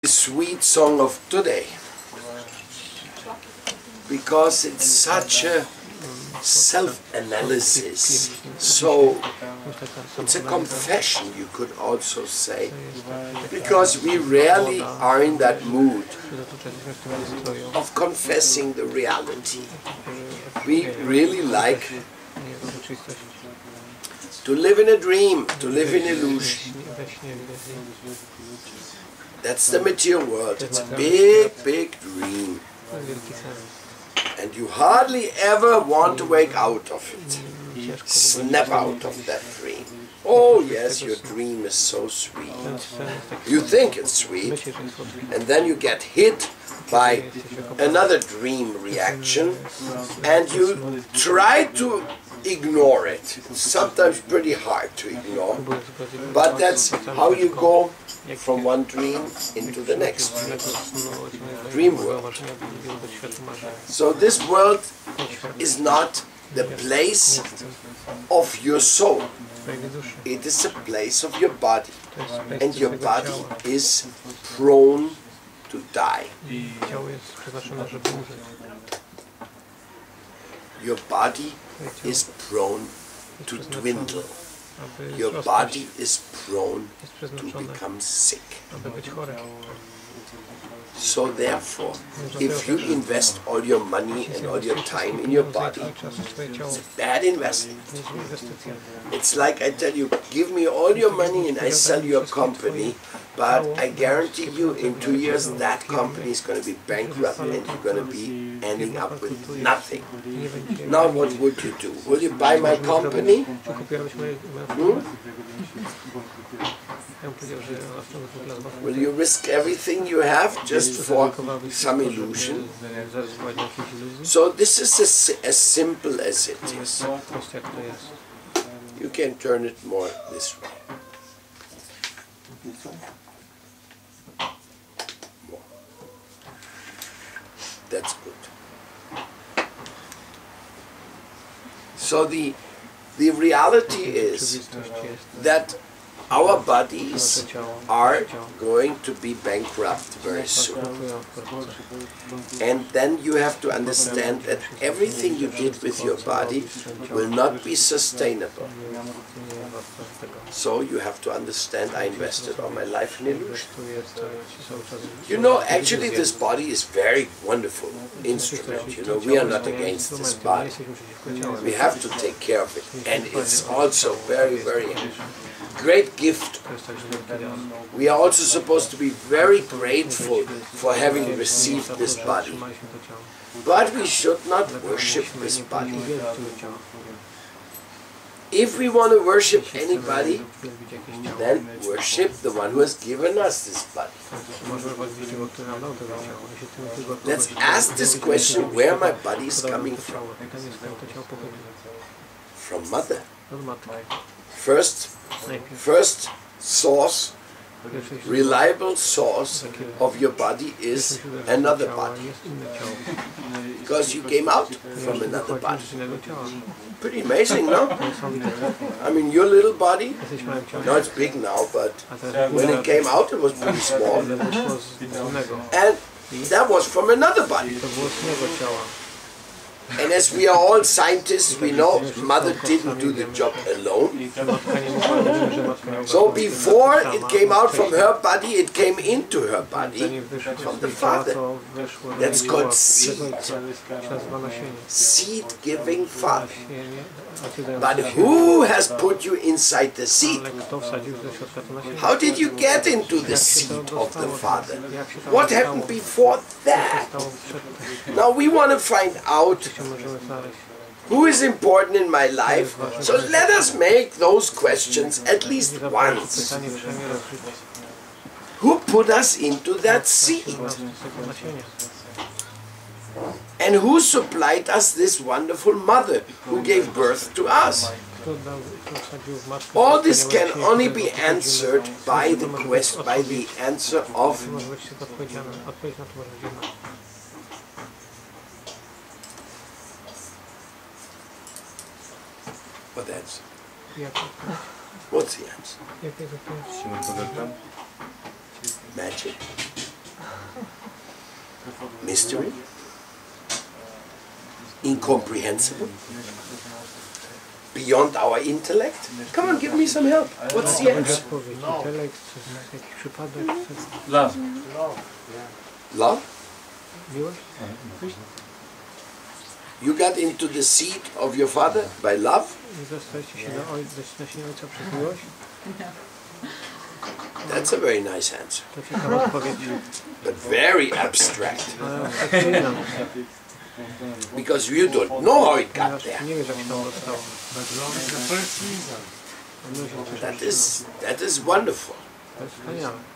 Sweet song of today, because it's such a self-analysis, so it's a confession, you could also say, because we rarely are in that mood of confessing the reality. We really like to live in a dream, to live in illusion. That's the material world. It's a big, big dream. And you hardly ever want to wake out of it. Snap out of that dream. Oh yes, your dream is so sweet. You think it's sweet, and then you get hit by another dream reaction, and you try to ignore it. It's sometimes pretty hard to ignore, but that's how you go from one dream into the next dream world. So this world is not the place of your soul. It is a place of your body, and your body is prone to die. Your body is prone to dwindle. Your body is prone to become sick. So therefore, if you invest all your money and all your time in your body, it's a bad investment. It's like I tell you, give me all your money and I sell your company, but I guarantee you in 2 years that company is going to be bankrupt and you're going to be ending up with nothing. Now what would you do? Will you buy my company? Will you risk everything you have just for some illusion? So this is as simple as it is. You can turn it more this way. More. That's good. So the reality is that our bodies are going to be bankrupt very soon. And then you have to understand that everything you did with your body will not be sustainable. So you have to understand, I invested all my life in illusion. You know, actually this body is very wonderful instrument. You know, we are not against this body. We have to take care of it. And it's also very, very great gift. We are also supposed to be very grateful for having received this body. But we should not worship this body. If we want to worship anybody, then worship the one who has given us this body. Let's ask this question, where my body is coming from. From mother. First source, reliable source of your body is another body. Because you came out from another body. Pretty amazing, no? I mean, your little body, now it's big now, but when it came out it was pretty small. And that was from another body. And as we are all scientists, we know mother didn't do the job alone. So before it came out from her body, it came into her body from the father. That's called seed. Seed-giving father. But who has put you inside the seed? How did you get into the seed of the father? What happened before that? Now we want to find out who is important in my life, so let us make those questions at least once. Who put us into that seed? And who supplied us this wonderful mother who gave birth to us? All this can only be answered by the answer of what answer? What's the answer? Magic. Mystery? Incomprehensible? Beyond our intellect? Come on, give me some help. What's the answer? Love. Love? You got into the seat of your father by love? That's a very nice answer. But very abstract. Because you don't know how it got there. That is wonderful.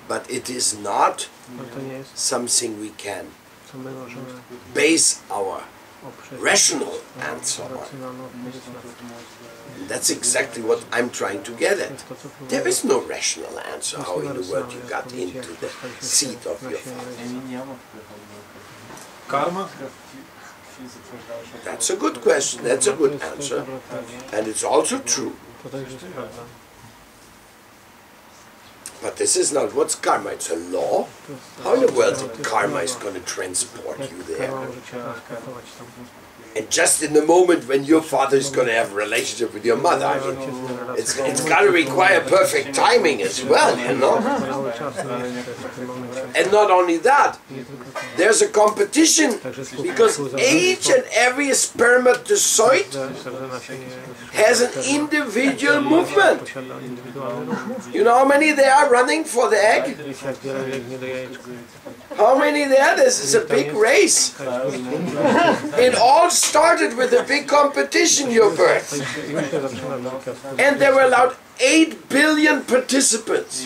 But it is not something we can base our rational answer on. That's exactly what I'm trying to get at. There is no rational answer how in the world you got into the seat of your father. Karma? That's a good question, that's a good answer. And it's also true. But this is not what's karma, it's a law. How in the world karma is going to transport you there? And just in the moment when your father is going to have a relationship with your mother, I mean, it's got to require perfect timing as well, you know. And not only that, there's a competition because each and every spermatozoid has an individual movement. You know how many there are running for the egg? How many there? This is a big race. It all started with a big competition, your birth. And there were allowed 8 billion participants.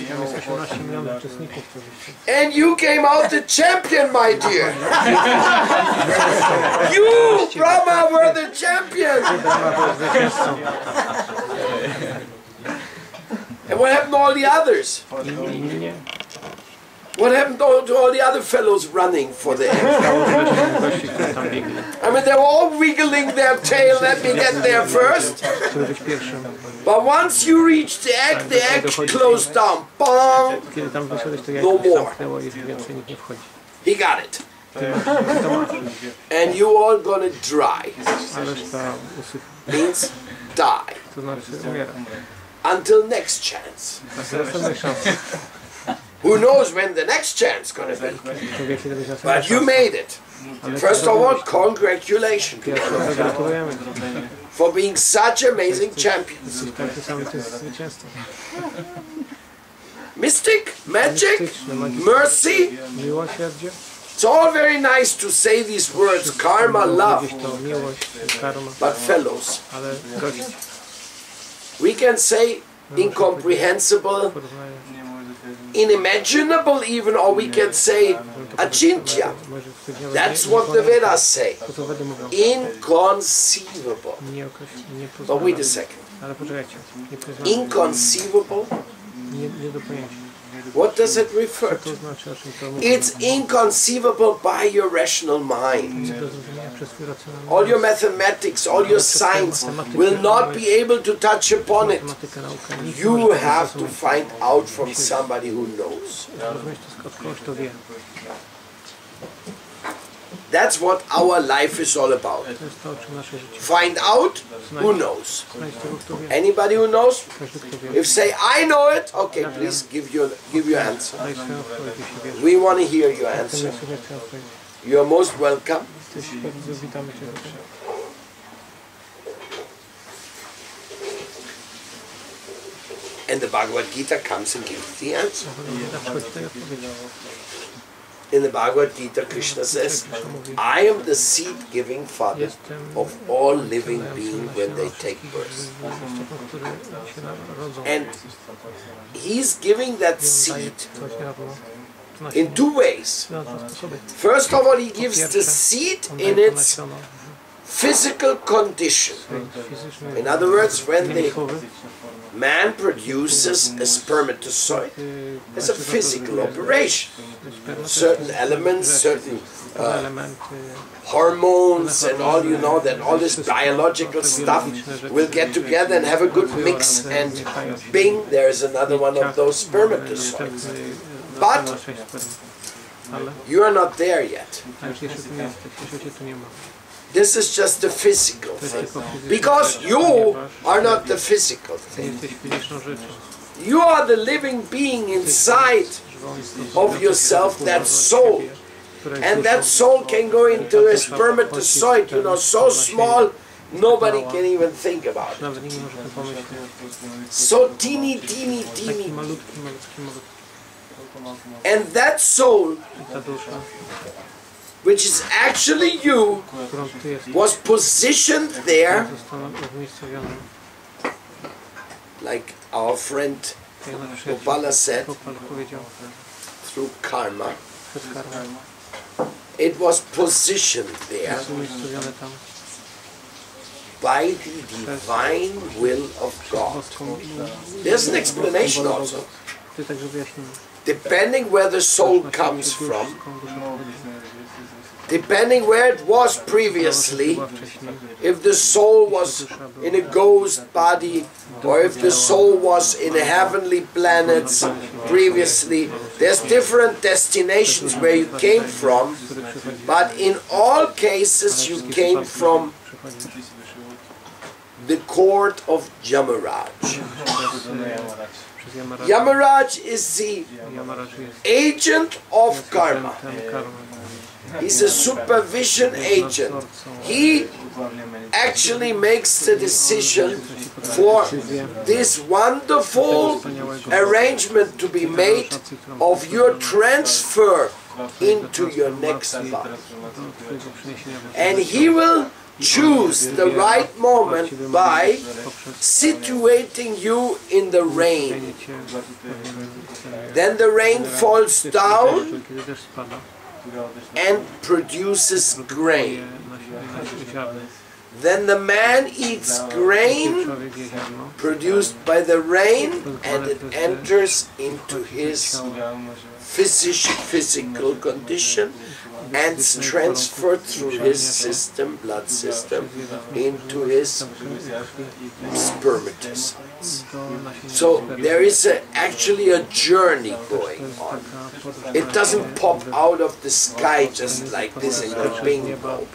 And you came out the champion, my dear. You, Brahma, were the champion. And what happened to all the others? What happened to all the other fellows running for the egg? I mean, they were all wiggling their tail, let me get there first. But once you reach the egg closed down. Bang! No more. He got it. And you all gonna dry. Means die. Until next chance. Who knows when the next chance is going to be? But you made it. First of all, congratulations for being such amazing champions. Mystic, magic, mercy. It's all very nice to say these words, karma, love. But fellows, we can say incomprehensible, unimaginable even, or we can say achintya. That's what the Vedas say. Inconceivable. But wait a second. Inconceivable? What does it refer to? It's inconceivable by your rational mind. All your mathematics, all your science will not be able to touch upon it. You have to find out from somebody who knows. That's what our life is all about. Find out who knows. Anybody who knows? If say, I know it, okay, please give your answer. We want to hear your answer. You are most welcome. And the Bhagavad Gita comes and gives the answer. In the Bhagavad Gita, Krishna says, I am the seed-giving father of all living beings when they take birth. And he's giving that seed in two ways. First of all, he gives the seed in its physical condition. In other words, when the man produces a spermatozoid, it's a physical operation. Certain elements, certain hormones and all, you know, that all this biological stuff will get together and have a good mix, and bing, there's another one of those spermatozoids. But You are not there yet. This is just the physical thing. Because you are not the physical thing. You are the living being inside of yourself, that soul. And that soul can go into a spermatozoid, you know, so small, nobody can even think about it. So teeny, teeny, teeny. And that soul, which is actually you, was positioned there, like our friend Gopala said, through karma. It was positioned there by the divine will of God. There's an explanation also. Depending where the soul comes from, depending where it was previously, if the soul was in a ghost body, or if the soul was in a heavenly planets previously, there's different destinations where you came from, but in all cases you came from the court of Yamaraj. Yamaraj is the agent of karma. He's a supervision agent. He actually makes the decision for this wonderful arrangement to be made of your transfer into your next body. And he will choose the right moment by situating you in the rain. Then the rain falls down and produces grain. Then the man eats grain produced by the rain, and it enters into his physical condition and is transferred through his system, blood system, into his spermatozoids. So there is actually a journey going on. It doesn't pop out of the sky just like this in a bingo.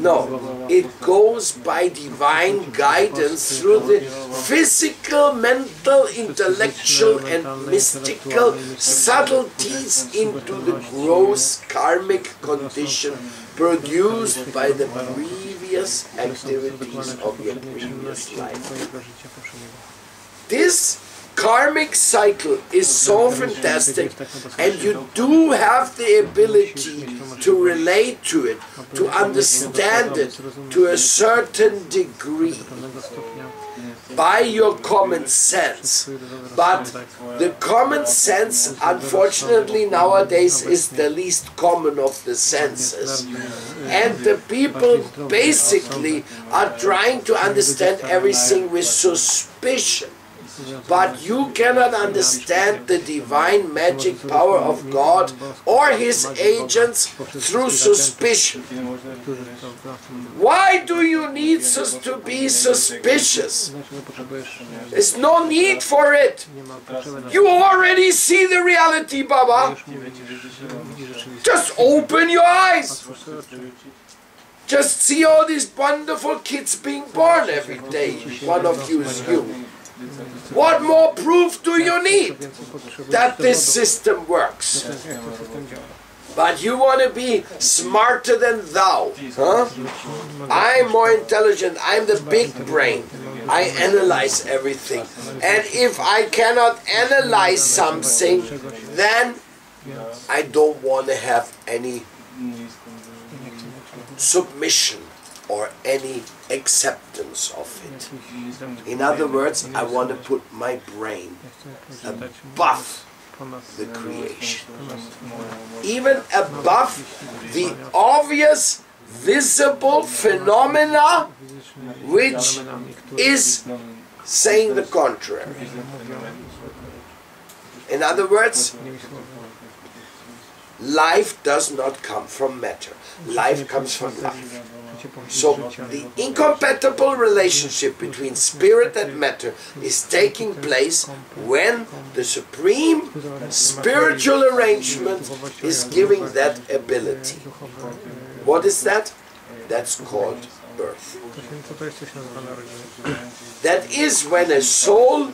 No, it goes by divine guidance through the physical, mental, intellectual and mystical subtleties into the gross karmic condition produced by the previous activities of your previous life. This karmic cycle is so fantastic, and you do have the ability to relate to it, to understand it to a certain degree by your common sense. But the common sense, unfortunately, nowadays is the least common of the senses. And the people basically are trying to understand everything with suspicion. But you cannot understand the divine magic power of God or His agents through suspicion. Why do you need to be suspicious? There's no need for it. You already see the reality, Baba. Just open your eyes. Just see all these wonderful kids being born every day. One of you is you. What more proof do you need that this system works? But you want to be smarter than thou, huh? I'm more intelligent, I'm the big brain. I analyze everything. And if I cannot analyze something, then I don't want to have any submission or any acceptance of it. In other words, I want to put my brain above the creation, even above the obvious visible phenomena which is saying the contrary. In other words, life does not come from matter. Life comes from life. So the incompatible relationship between spirit and matter is taking place when the supreme spiritual arrangement is giving that ability. What is that? That's called birth. That is when a soul,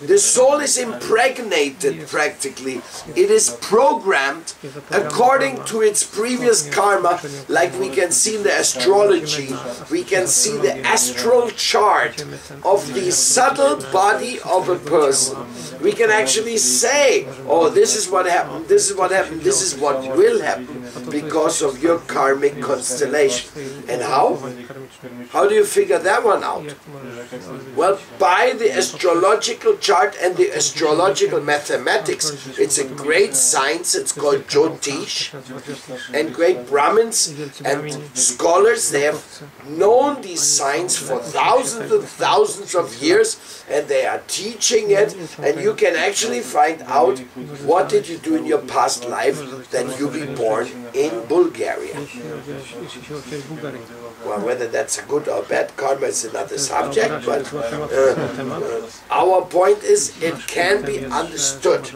the soul is impregnated practically. It is programmed according to its previous karma, like we can see in the astrology. We can see the astral chart of the subtle body of a person. We can actually say, oh, this is what happened, this is what happened, this is what will happen because of your karmic constellation. And how? How do you figure that one out? Well, by the astrological chart and the astrological mathematics. It's a great science, it's called Jyotish. And great Brahmins and scholars, they have known these science for thousands and thousands of years, and they are teaching it, and you can actually find out what did you do in your past life that you be born in Bulgaria. Well, whether that's a good or bad karma is another subject, but our point is it can be understood.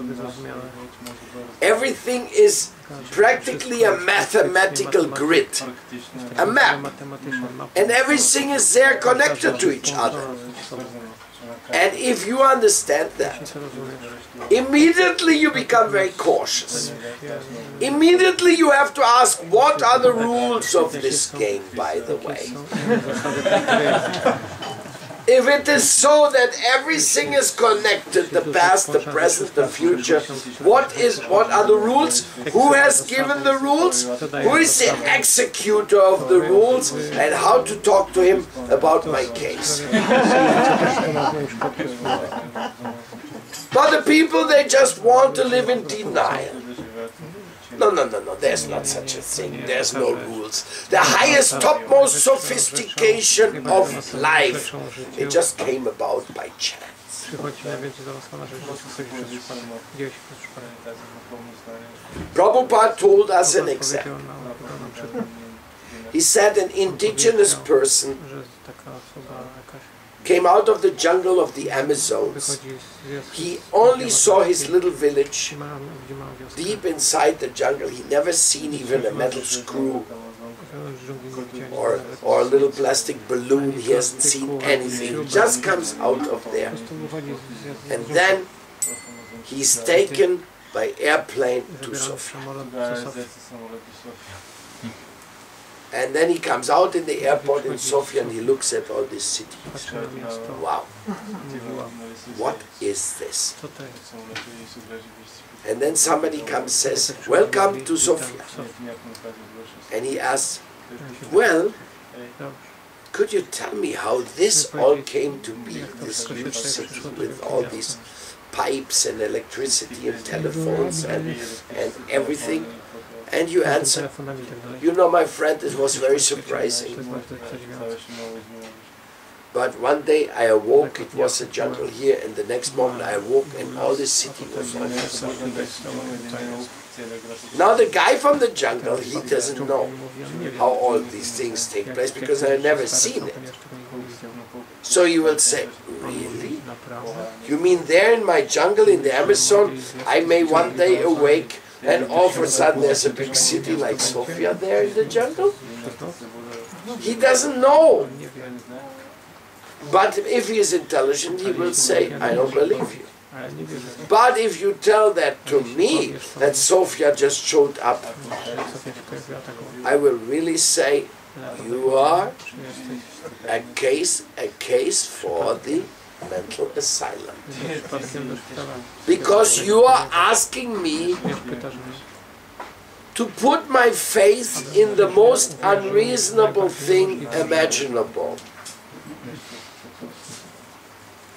Everything is practically a mathematical grid, a map, and everything is there connected to each other. And if you understand that, immediately you become very cautious. Immediately you have to ask, what are the rules of this game, by the way? If it is so that everything is connected, the past, the present, the future, what are the rules? Who has given the rules? Who is the executor of the rules? And how to talk to him about my case? But the people, they just want to live in denial. No, there's not such a thing. There's no rules. The highest, topmost sophistication of life, it just came about by chance. Prabhupada told us an example. He said an indigenous person came out of the jungle of the Amazons. He only saw his little village deep inside the jungle. He never seen even a metal screw or a little plastic balloon. He hasn't seen anything. He just comes out of there. And then he's taken by airplane to Sofia. And then he comes out in the airport in Sofia and he looks at all these cities. Wow. What is this? And then somebody comes and says, welcome to Sofia. And he asks, well, could you tell me how this all came to be, this huge city with all these pipes and electricity and telephones and everything? And you answer, you know, my friend, it was very surprising. But one day I awoke, it was a jungle here, and the next moment I awoke and all the city was over. Now the guy from the jungle, he doesn't know how all these things take place because I've never seen it. So you will say, really? You mean there in my jungle in the Amazon, I may one day awake and all of a sudden there's a big city like Sofia there in the jungle? He doesn't know. But if he is intelligent, he will say, I don't believe you. But if you tell that to me, that Sofia just showed up, I will really say, you are a case for the mental asylum. Because you are asking me to put my faith in the most unreasonable thing imaginable.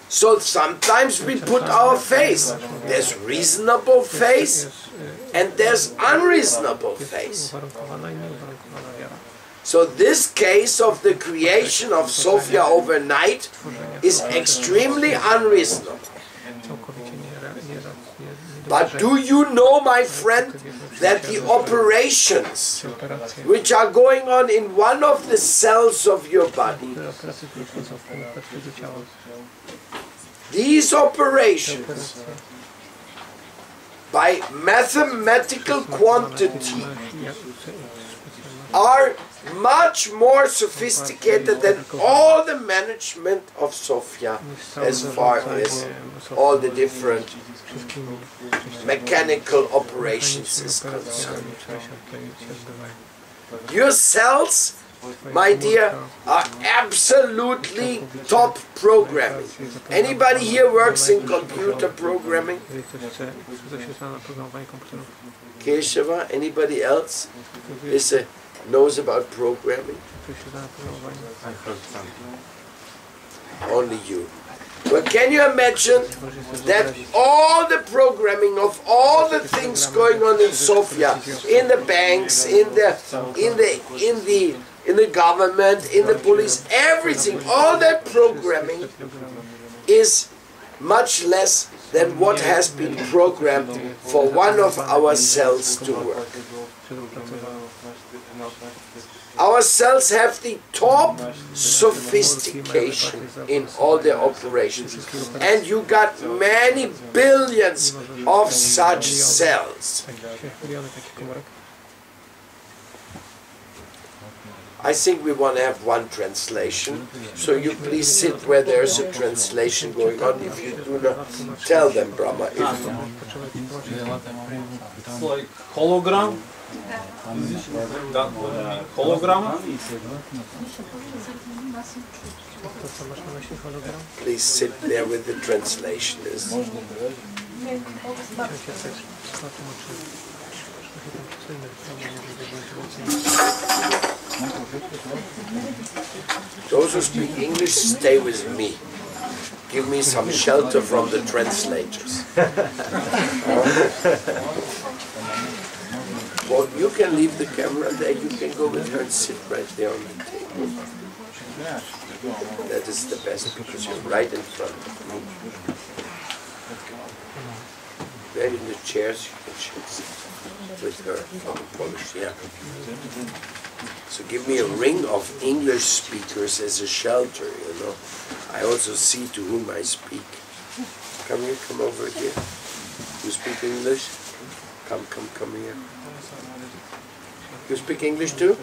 So sometimes we put our faith. There's reasonable faith and there's unreasonable faith. So this case of the creation of Sofia overnight is extremely unreasonable. But do you know, my friend, that the operations which are going on in one of the cells of your body, these operations, by mathematical quantity, are much more sophisticated than all the management of Sofia, as far as all the different mechanical operations is concerned. Your cells, my dear, are absolutely top programming. Anybody here works in computer programming? Keshava, anybody else knows about programming? Only you. But can you imagine that all the programming of all the things going on in Sofia, in the banks, in the government, in the police, everything, all that programming is much less than what has been programmed for one of our cells to work. Our cells have the top sophistication in all their operations, and you got many billions of such cells. I think we want to have one translation, so you please sit where there's a translation going on. If you do not, tell them, Brahma. It's like hologram. That would be hologram. Please sit there with the translation. Those who speak English, stay with me. Give me some shelter from the translators. Well, you can leave the camera there. You can go with her and sit right there on the table. That is the best, because you're right in front of me. There in the chairs, you can sit with her from Polish, yeah. So give me a ring of English speakers as a shelter, you know. I also see to whom I speak. Come here, come over here. You speak English? Come here. You speak English too?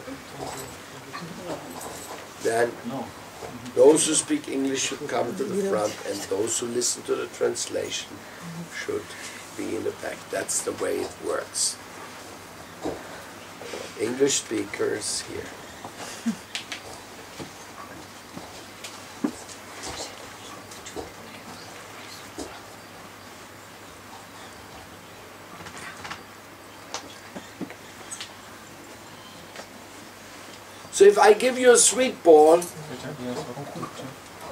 Then those who speak English should come to the front, and those who listen to the translation should be in the back. That's the way it works. English speakers here. So if I give you a sweet ball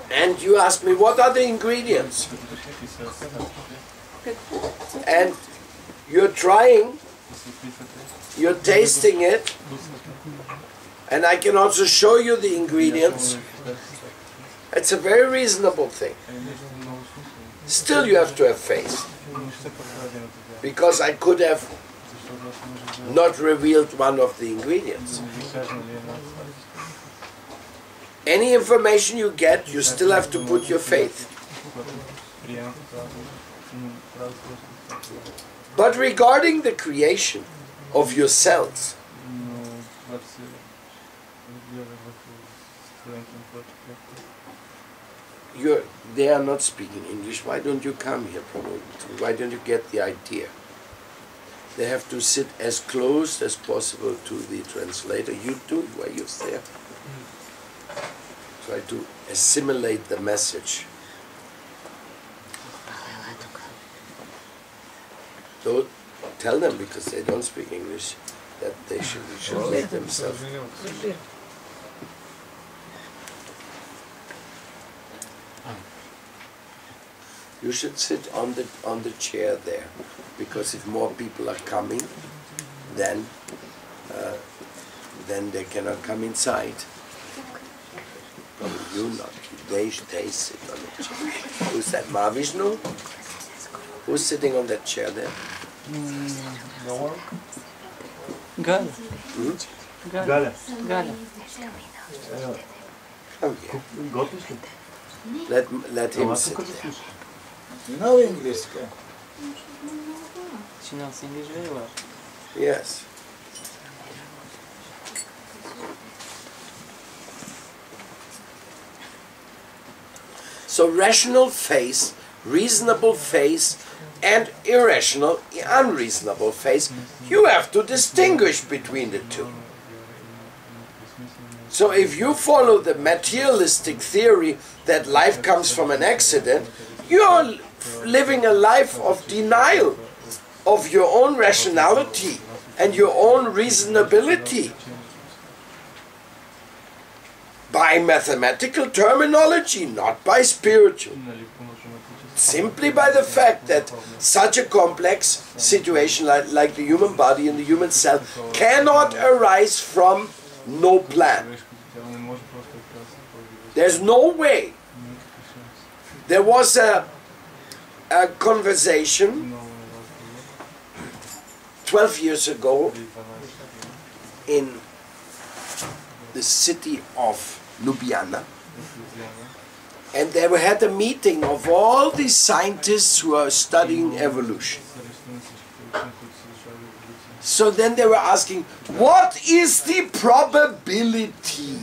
and you ask me what are the ingredients, and you're trying, you're tasting it, and I can also show you the ingredients, it's a very reasonable thing. Still you have to have faith, because I could have not revealed one of the ingredients. Any information you get, you still have to put your faith. But regarding the creation of your cells, they are not speaking English. Why don't you come here, Paramadvaiti? Why don't you get the idea? They have to sit as close as possible to the translator. You do, while you're there. Try to assimilate the message. Don't tell them, because they don't speak English, that they should make themselves. You should sit on the chair there, because if more people are coming, then they cannot come inside. Probably you not. They sit on the chair. Who's that? Mahavishnu? Who's sitting on that chair there? No one. Галя. Галя. Галя. Oh, yeah. Let him sit there. You know English, okay? She knows English very well. Yes. So rational face, reasonable face, and irrational, unreasonable face, you have to distinguish between the two. So if you follow the materialistic theory that life comes from an accident, you're living a life of denial of your own rationality and your own reasonability. By mathematical terminology, not by spiritual. Simply by the fact that such a complex situation like the human body and the human cell cannot arise from no plan. There's no way. There was a conversation 12 years ago in the city of Ljubljana, and they had a meeting of all these scientists who are studying evolution. So then they were asking, what is the probability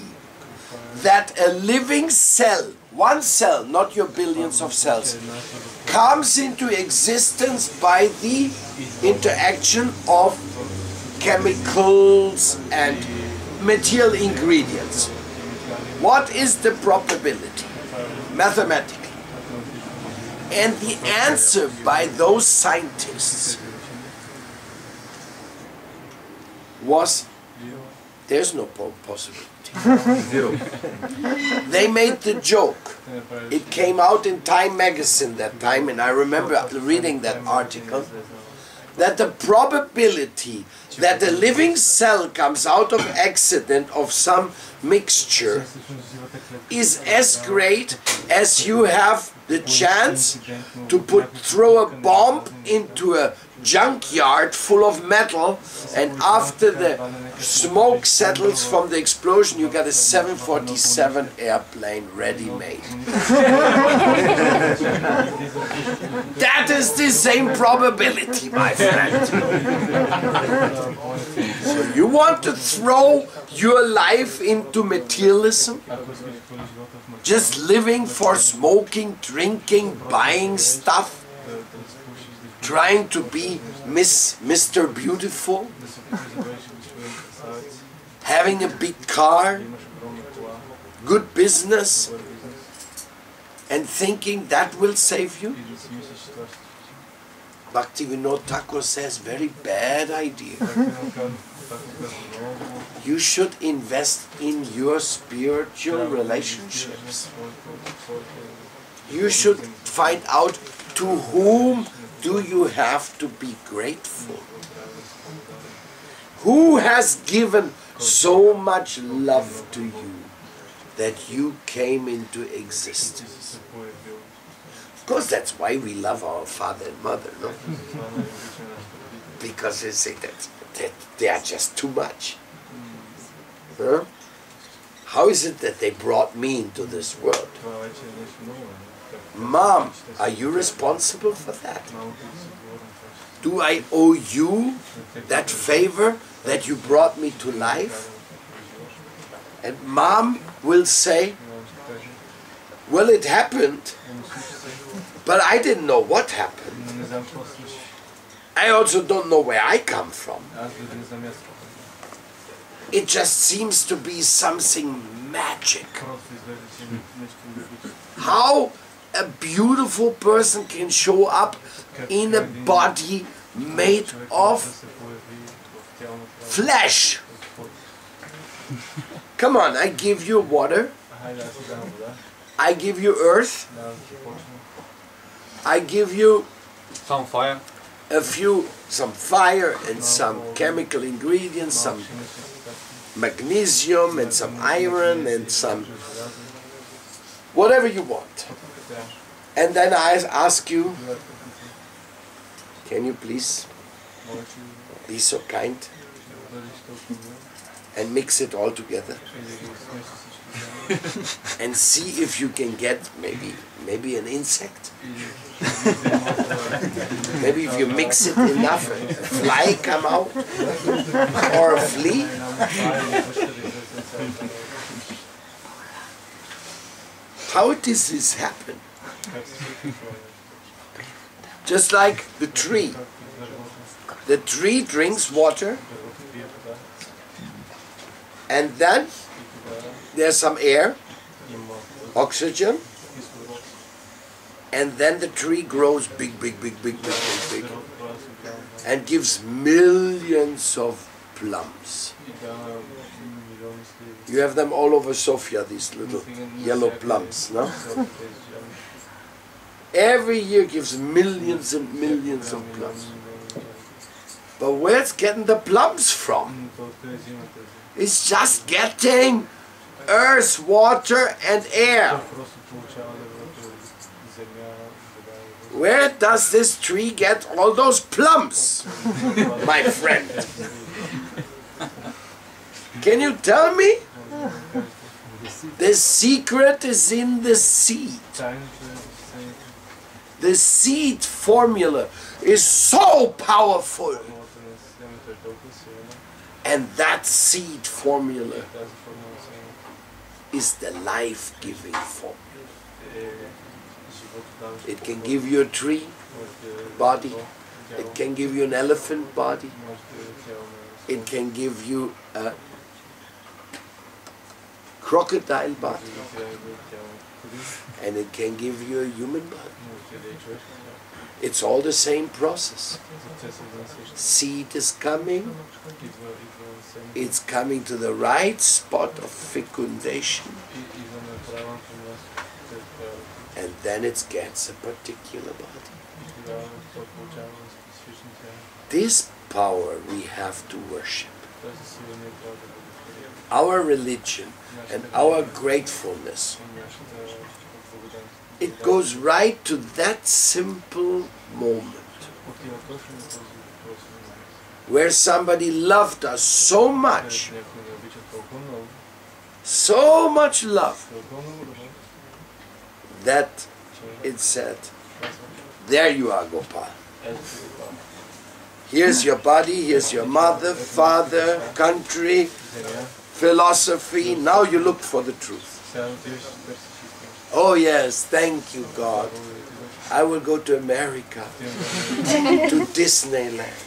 that a living cell, one cell, not your billions of cells, comes into existence by the interaction of chemicals and material ingredients? What is the probability, mathematically? And the answer by those scientists was, there's no possibility. Zero. They made the joke. It came out in Time magazine that time, and I remember reading that article, that the probability that a living cell comes out of accident of some mixture is as great as you have the chance to throw a bomb into a junkyard full of metal, and after the smoke settles from the explosion you got a 747 airplane ready-made. That is the same probability, my friend. So you want to throw your life into materialism? Just living for smoking, drinking, buying stuff? Trying to be Mr. Beautiful? Having a big car? Good business? And thinking that will save you? Bhaktivinoda Thakur says, very bad idea. You should invest in your spiritual relationships. You should find out to whom do you have to be grateful. Who has given so much love to you that you came into existence? Of course, that's why we love our father and mother, no? Because they say that they are just too much. Huh? How is it that they brought me into this world? Mom, are you responsible for that? Do I owe you that favor that you brought me to life? And Mom will say, well, it happened, but I didn't know what happened. I also don't know where I come from. It just seems to be something magic. How a beautiful person can show up in a body made of flesh. Come on, I give you water, I give you earth, I give you Some fire. some fire and some chemical ingredients, some magnesium and some iron and some whatever you want. And then I ask you, can you please be so kind and mix it all together and see if you can get maybe an insect. Maybe if you mix it enough, a fly come out or a flea. How does this happen? Just like the tree. The tree drinks water, and then there's some air, oxygen, and then the tree grows big, and gives millions of plums. You have them all over Sofia, these little yellow plums, no? Every year gives millions and millions of plums. But where's getting the plums from? It's just getting earth, water and air. Where does this tree get all those plums, my friend? Can you tell me? The secret is in the seed. The seed formula is so powerful. And that seed formula is the life-giving formula. It can give you a tree body. It can give you an elephant body. It can give you a crocodile body. And it can give you a human body. It's all the same process. Seed is coming. It's coming to the right spot of fecundation. And then it gets a particular body. This power we have to worship. Our religion and our gratefulness, it goes right to that simple moment where somebody loved us so much love, that it said, there you are, Gopal. Here's your body, here's your mother, father, country, philosophy. Now you look for the truth. Oh yes, thank you, God. I will go to America, to Disneyland,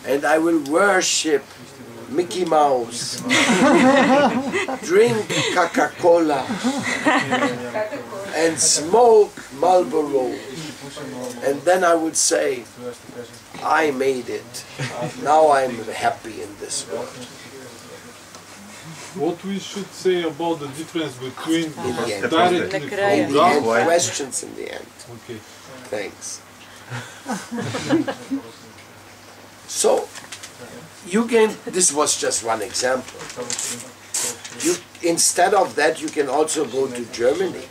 and I will worship Mickey Mouse, drink Coca-Cola, and smoke Marlboro. And then I would say, I made it. Now I'm happy in this world. What we should say about the difference between In the end, questions in the end. Okay. Thanks. So, you can, this was just one example. Instead of that, you can also go to Germany,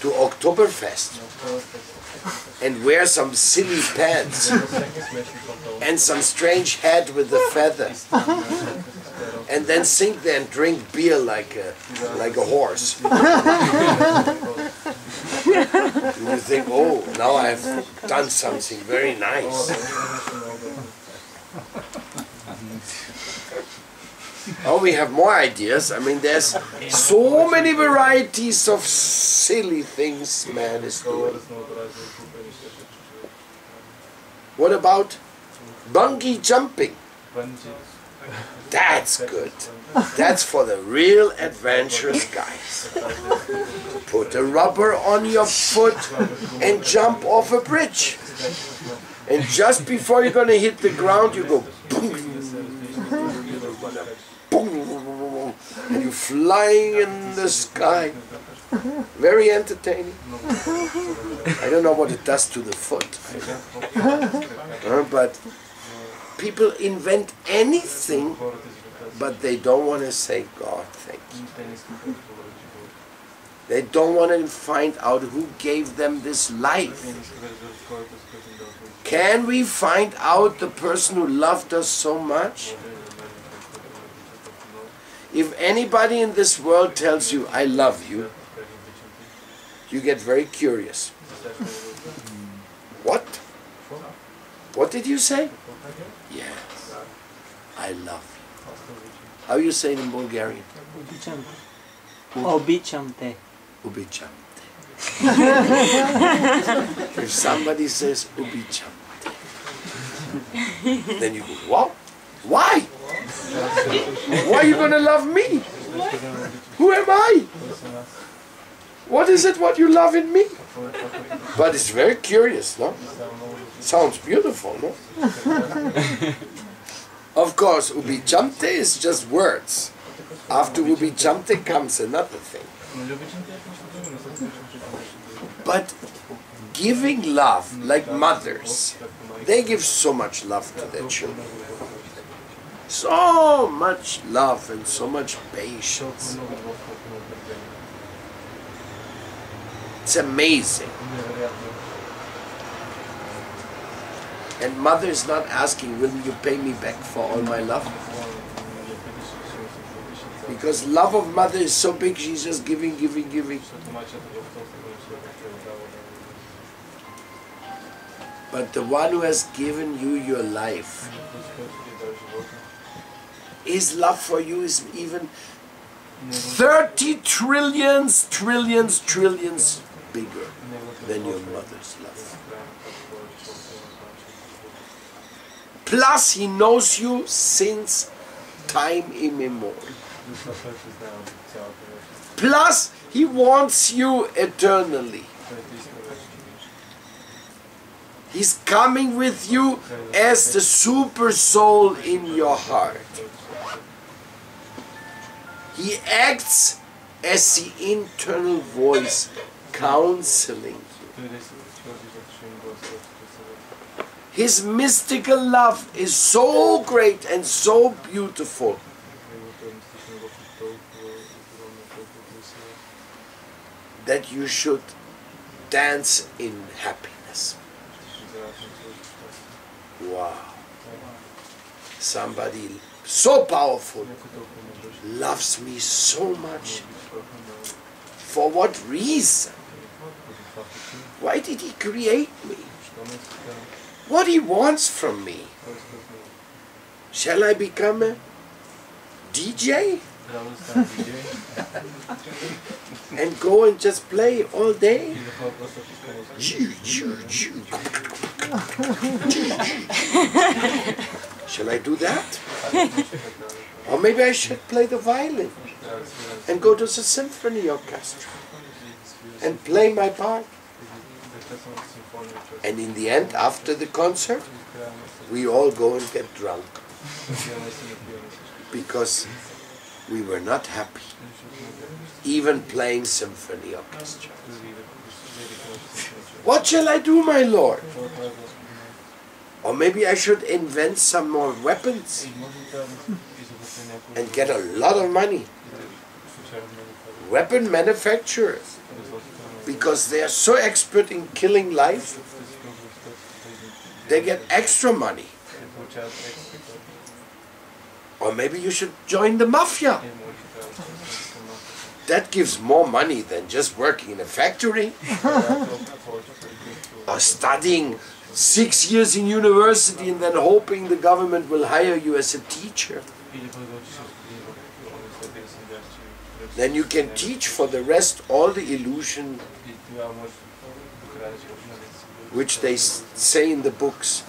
to Oktoberfest, and wear some silly pants, and some strange hat with a feather, and then sing there and drink beer like a horse. And you think, oh, now I've done something very nice. Oh, we have more ideas. I mean, there's so many varieties of silly things man is doing. What about bungee jumping? That's good. That's for the real adventurous guys. Put a rubber on your foot and jump off a bridge. And just before you're going to hit the ground, you go boom, boom, and you're flying in the sky. Very entertaining. I don't know what it does to the foot. But people invent anything, but they don't want to say, God, thank you. They don't want to find out who gave them this life. Can we find out the person who loved us so much? If anybody in this world tells you, I love you, you get very curious. What? What did you say? Yes, I love you. How you say it in Bulgarian? Običam-te. Ubičam-te. If somebody says ubičam-te, then you go, what? Why? Why are you going to love me? Who am I? What is it what you love in me? But it's very curious, no? Sounds beautiful, no? Of course, ubičam-te is just words. After ubičam-te comes another thing. But giving love, like mothers, they give so much love to their children. So much love and so much patience. It's amazing. And mother is not asking, will you pay me back for all my love? Because love of mother is so big, she's just giving, giving, giving. But the one who has given you your life, his love for you is even 30 trillions bigger than your mother's love. Plus, he knows you since time immemorial. Plus, he wants you eternally. He's coming with you as the super soul in your heart. He acts as the internal voice counseling you. His mystical love is so great and so beautiful that you should dance in happiness. Wow. Somebody so powerful loves me so much. For what reason? Why did he create me? What he wants from me? Shall I become a DJ? And go and just play all day? Shall I do that? Or maybe I should play the violin and go to the symphony orchestra and play my part. And in the end, after the concert, we all go and get drunk because we were not happy, even playing symphony orchestra. What shall I do, my Lord? Or maybe I should invent some more weapons and get a lot of money. Weapon manufacturers, because they are so expert in killing life, they get extra money. Or maybe you should join the mafia. That gives more money than just working in a factory. Or studying 6 years in university and then hoping the government will hire you as a teacher. Then you can teach for the rest all the illusion which they say in the books.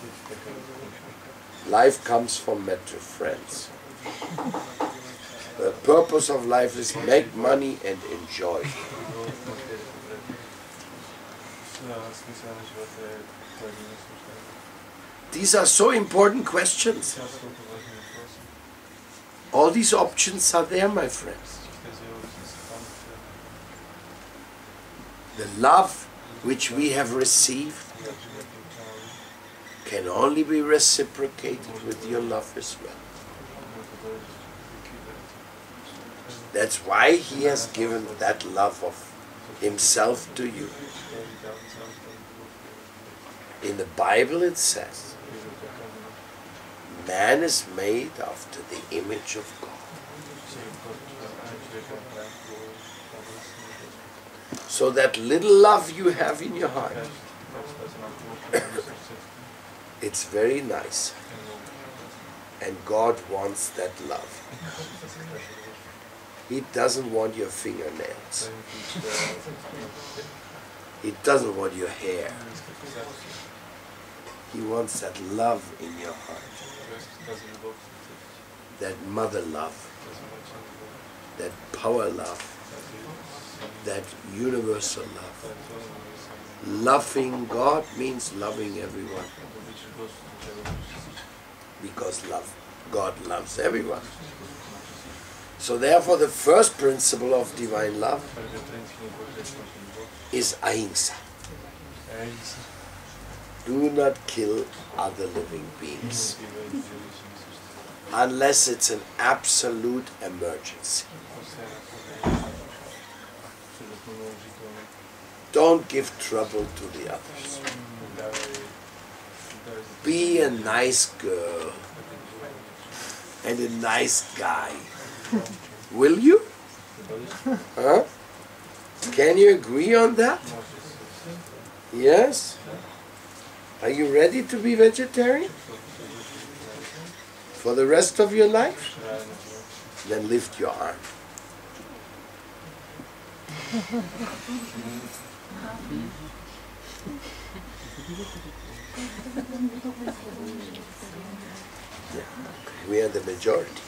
Life comes from matter, friends. The purpose of life is make money and enjoy. These are so important questions. All these options are there, my friends. The love which we have received can only be reciprocated with your love as well. That's why he has given that love of himself to you. In the Bible it says, man is made after the image of God. So that little love you have in your heart, it's very nice. And God wants that love. He doesn't want your fingernails. He doesn't want your hair. He wants that love in your heart. That mother love. That power love. That universal love. Loving God means loving everyone. Because God loves everyone. So therefore the first principle of divine love is ahimsa. Do not kill other living beings unless it's an absolute emergency. Don't give trouble to the others. Be a nice girl and a nice guy. Will you? Huh? Can you agree on that? Yes? Are you ready to be vegetarian? For the rest of your life? Then lift your arm. Yeah. We are the majority.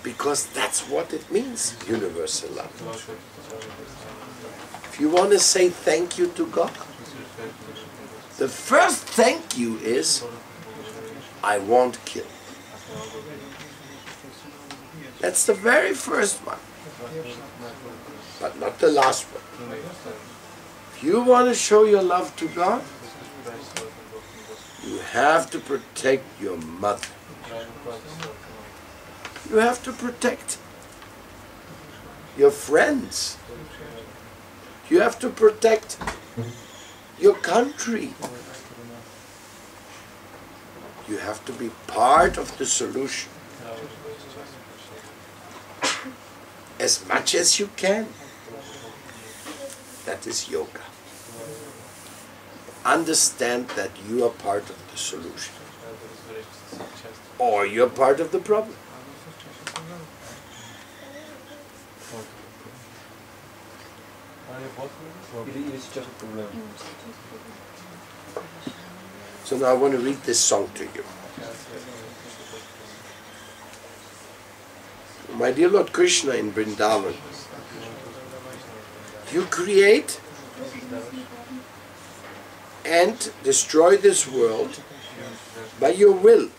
Because that's what it means, universal love. If you want to say thank you to God, the first thank you is, I won't kill. That's the very first one, but not the last one. If you want to show your love to God, you have to protect your mother. You have to protect your friends. You have to protect your country. You have to be part of the solution as much as you can. That is yoga. Understand that you are part of the solution, or you're part of the problem. So now I want to read this song to you. My dear Lord Krishna in Vrindavan, you create and destroy this world by your will.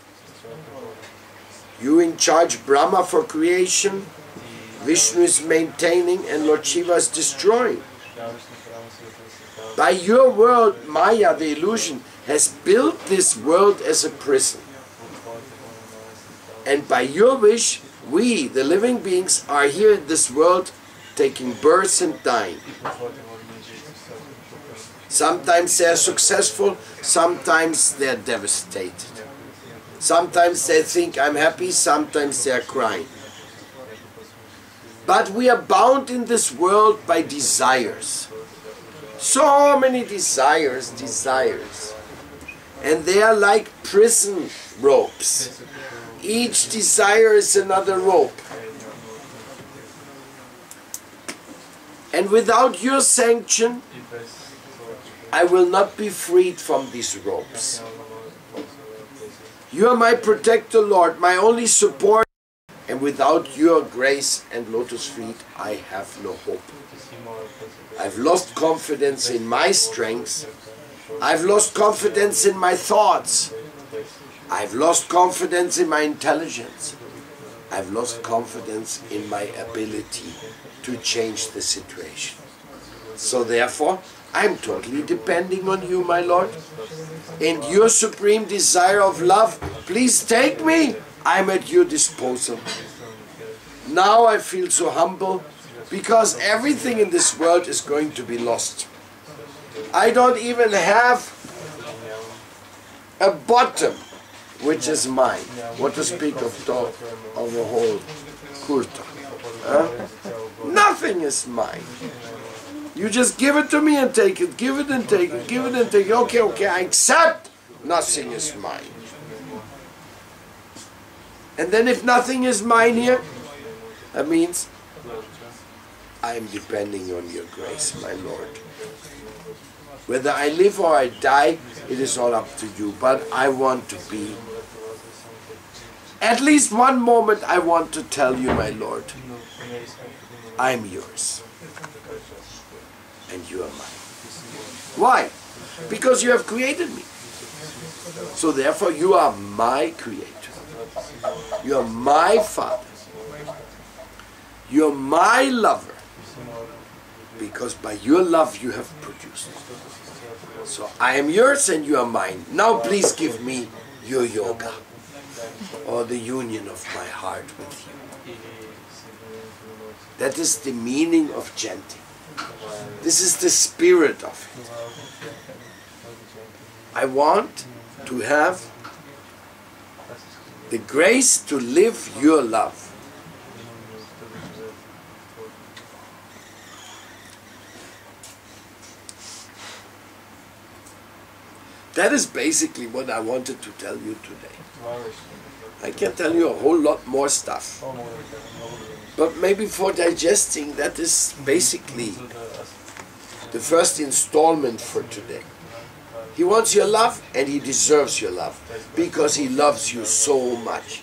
You in charge Brahma for creation, Vishnu is maintaining, and Lord Shiva is destroying. By your world, Maya, the illusion, has built this world as a prison. And by your wish, we, the living beings, are here in this world taking birth and dying. Sometimes they are successful, sometimes they are devastated. Sometimes they think I'm happy, sometimes they are crying. But we are bound in this world by desires. So many desires. And they are like prison ropes. Each desire is another rope. And without your sanction, I will not be freed from these ropes. You are my protector, Lord, my only support. And without your grace and lotus feet, I have no hope. I've lost confidence in my strength. I've lost confidence in my thoughts. I've lost confidence in my intelligence. I've lost confidence in my ability to change the situation. So therefore, I'm totally depending on you, my Lord. In your supreme desire of love, please take me. I'm at your disposal. Now I feel so humble because everything in this world is going to be lost. I don't even have a bottom which is mine. What to speak of a whole kurta. Nothing is mine. You just give it to me and take it, give it and take it, give it and take it. Okay, okay, I accept nothing is mine. And then if nothing is mine here, that means I am depending on your grace, my Lord. Whether I live or I die, it is all up to you. But I want to be, at least one moment I want to tell you, my Lord, I'm yours. And you are mine. Why? Because you have created me. So therefore you are my creator. You are my Father. You are my lover. Because by your love you have produced. So I am yours and you are mine. Now please give me your yoga. Or the union of my heart with you. That is the meaning of chanting. This is the spirit of it. I want to have the grace to live your love. That is basically what I wanted to tell you today. I can tell you a whole lot more stuff. But maybe for digesting, that is basically the first installment for today. He wants your love and he deserves your love because he loves you so much.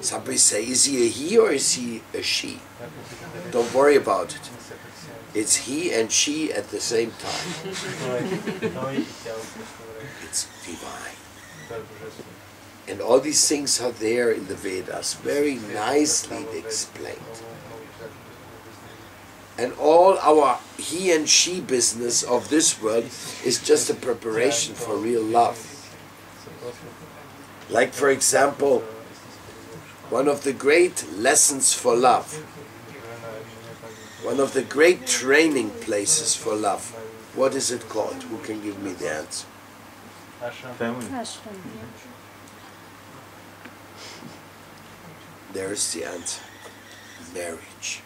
Somebody say, is he a he or is he a she? Don't worry about it. It's he and she at the same time. It's divine. And all these things are there in the Vedas, very nicely explained. And all our he and she business of this world is just a preparation for real love. Like, for example, one of the great lessons for love, one of the great training places for love, what is it called? Who can give me the answer? Family. There's the answer. Marriage.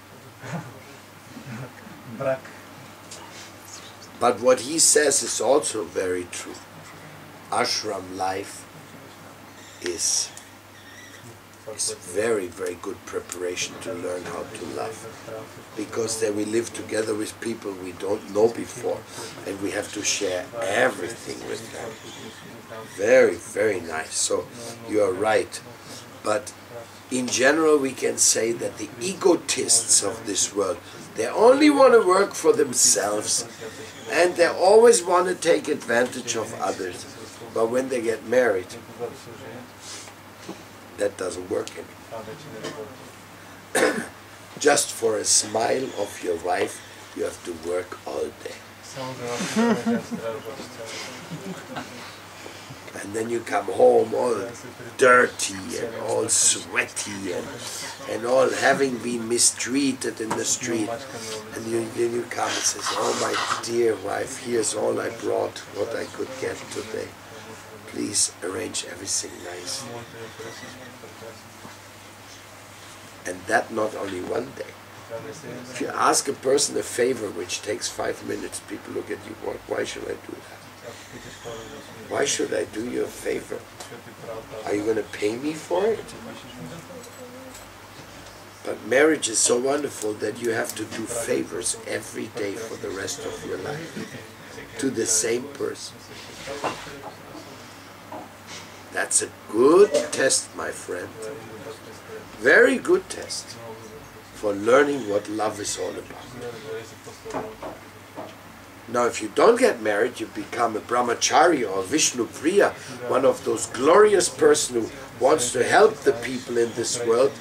But what he says is also very true. Ashram life is very, very good preparation to learn how to love. Because then we live together with people we don't know before and we have to share everything with them. Very, very nice. So you are right. But in general we can say that the egotists of this world, they only want to work for themselves and they always want to take advantage of others. But when they get married, that doesn't work anymore. Just for a smile of your wife, you have to work all day. And then you come home all dirty and all sweaty and all having been mistreated in the street. And then you come and says, oh my dear wife, here's all I brought, what I could get today. Please arrange everything nice. And that not only one day. If you ask a person a favor which takes 5 minutes, people look at you, why should I do that? Why should I do you a favor? Are you going to pay me for it? But marriage is so wonderful that you have to do favors every day for the rest of your life to the same person. That's a good test, my friend. Very good test for learning what love is all about. Now, if you don't get married, you become a brahmachari or a Vishnu Priya, one of those glorious persons who wants to help the people in this world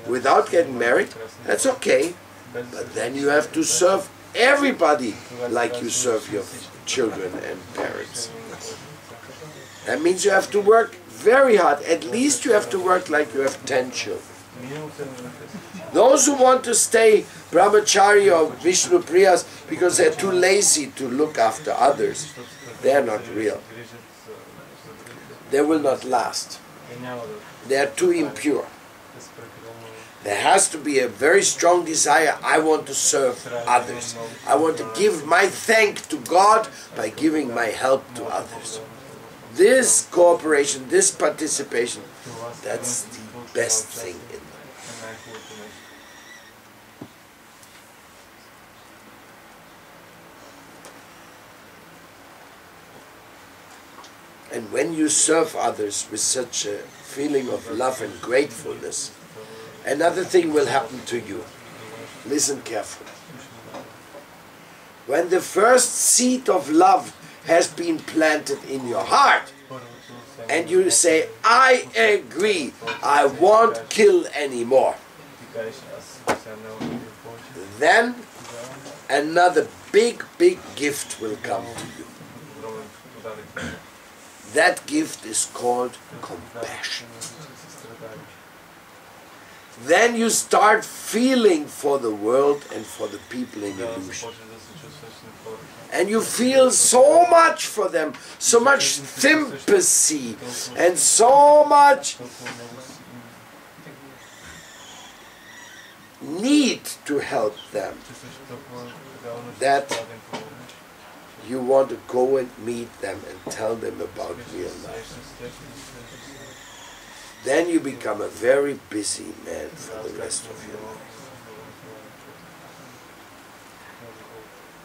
without getting married. That's okay. But then you have to serve everybody like you serve your children and parents. That means you have to work very hard. At least you have to work like you have 10 children. Those who want to stay brahmachari or Vishnu priyas because they're too lazy to look after others, they are not real. They will not last. They are too impure. There has to be a very strong desire. I want to serve others. I want to give my thank to God by giving my help to others. This cooperation, this participation, that's the best thing in life. And when you serve others with such a feeling of love and gratefulness, another thing will happen to you. Listen carefully. When the first seed of love has been planted in your heart, and you say, I agree, I won't kill anymore, then another big gift will come to you. That gift is called compassion. Then you start feeling for the world and for the people in illusion. And you feel so much for them, so much sympathy, and so much need to help them, that you want to go and meet them and tell them about real life. Then you become a very busy man for the rest of your life.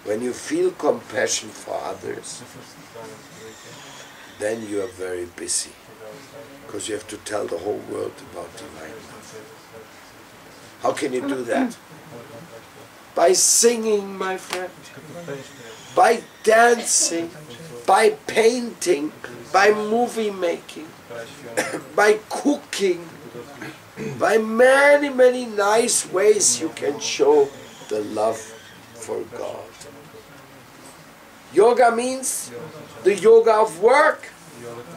When you feel compassion for others, then you are very busy, because you have to tell the whole world about divine love. How can you do that? By singing, my friend, by dancing, by painting, by movie making, by cooking, by many nice ways you can show the love for God. Yoga means the yoga of work,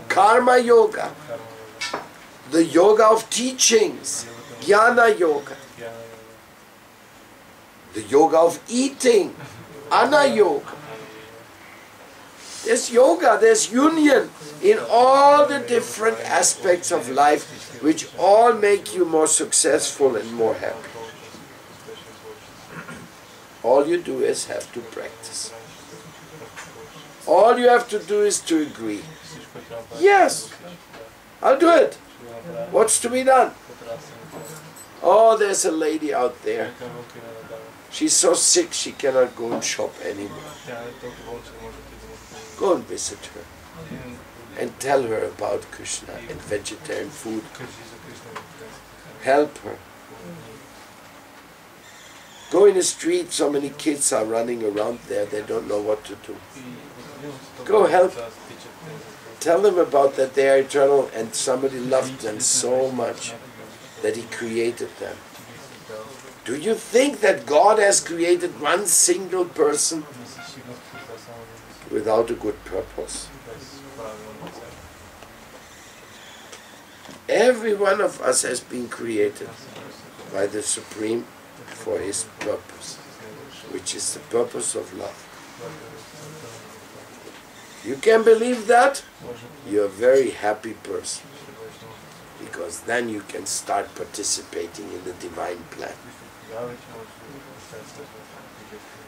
karma yoga, the yoga of teachings, jnana yoga, the yoga of eating, ana yoga. There's yoga, there's union in all the different aspects of life, which all make you more successful and more happy. All you do is have to practice. All you have to do is to agree. Yes, I'll do it. What's to be done? Oh, there's a lady out there. She's so sick she cannot go and shop anymore. Go and visit her and tell her about Krishna and vegetarian food. Help her. Go in the street, so many kids are running around there, they don't know what to do. Go help. Tell them about that they are eternal and somebody loved them so much that he created them. Do you think that God has created one single person without a good purpose? Every one of us has been created by the Supreme for his purpose, which is the purpose of love. You can believe that? You're a very happy person, because then you can start participating in the divine plan.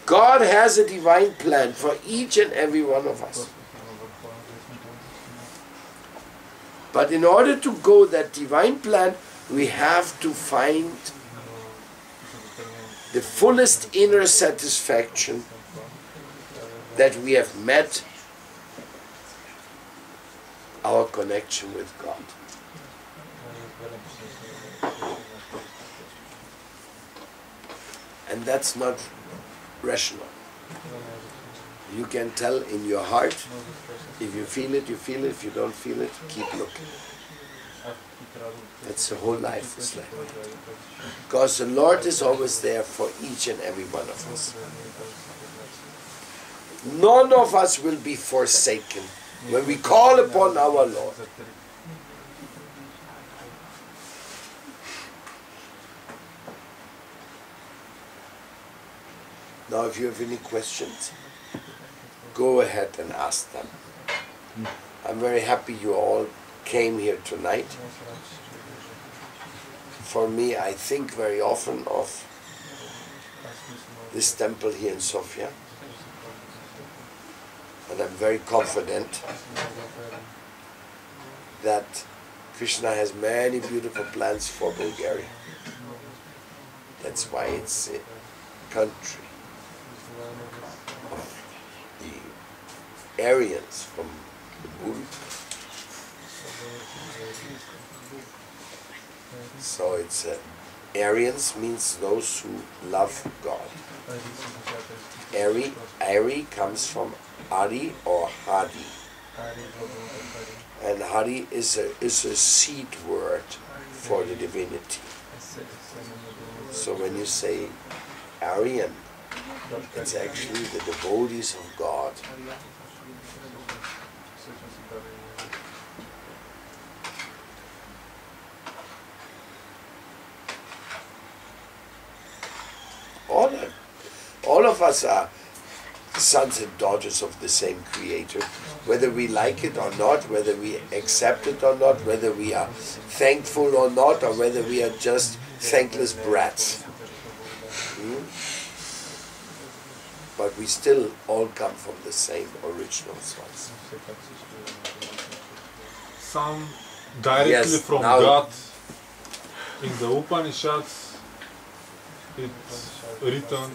God has a divine plan for each and every one of us. But in order to go that divine plan, we have to find the fullest inner satisfaction that we have met our connection with God. And that's not rational. You can tell in your heart. If you feel it, you feel it. If you don't feel it, keep looking. That's the whole life is like that. Because the Lord is always there for each and every one of us. None of us will be forsaken when we call upon our Lord. Now if you have any questions, go ahead and ask them. I'm very happy you all came here tonight. For me, I think very often of this temple here in Sofia, and I'm very confident that Krishna has many beautiful plans for Bulgaria. That's why it's a country of the Aryans from the Bull. So it's Aryans means those who love God. Ari comes from Ari or Hari. And Hari is a seed word for the divinity. So when you say Aryan, it's actually the devotees of God. All of us are sons and daughters of the same Creator, whether we like it or not, whether we accept it or not, whether we are thankful or not, or whether we are just thankless brats. But we still all come from the same original source. Some directly from God. In the Upanishads, it's written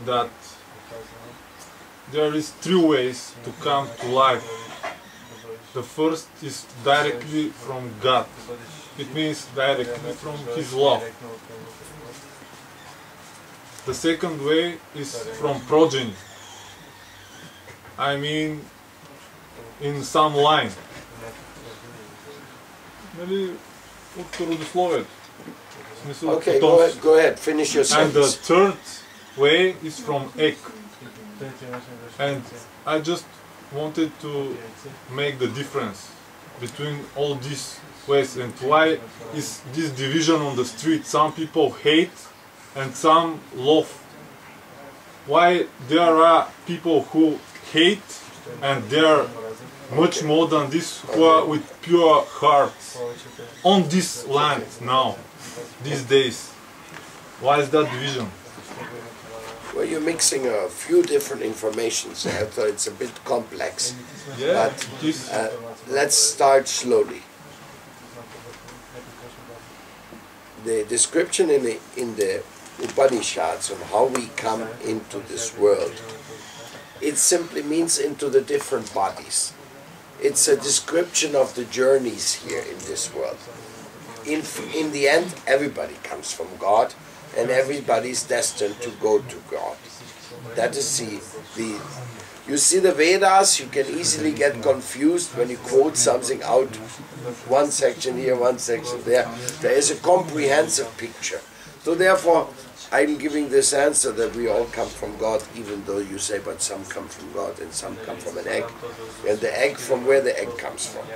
that there is 3 ways to come to life. The first is directly from God. It means directly from His love. The second way is from progeny. I mean, in some line. Okay, go ahead, finish your sentence. And the third way is from egg. And I just wanted to make the difference between all these ways and why is this division on the street. Some people hate and some love. Why there are people who hate and they are much more than this who are with pure hearts on this land now, these days. Why is that division? Well, you're mixing a few different informations, so it's a bit complex. Yeah, but let's start slowly. The description in the Upanishads of how we come into this world, it simply means into the different bodies. It's a description of the journeys here in this world. In the end, everybody comes from God, and everybody is destined to go to God. That is you see the Vedas, you can easily get confused when you quote something out, one section here, one section there. There is a comprehensive picture. So therefore, I'm giving this answer that we all come from God, even though you say, but some come from God and some come from an egg. And the egg, from where the egg comes from.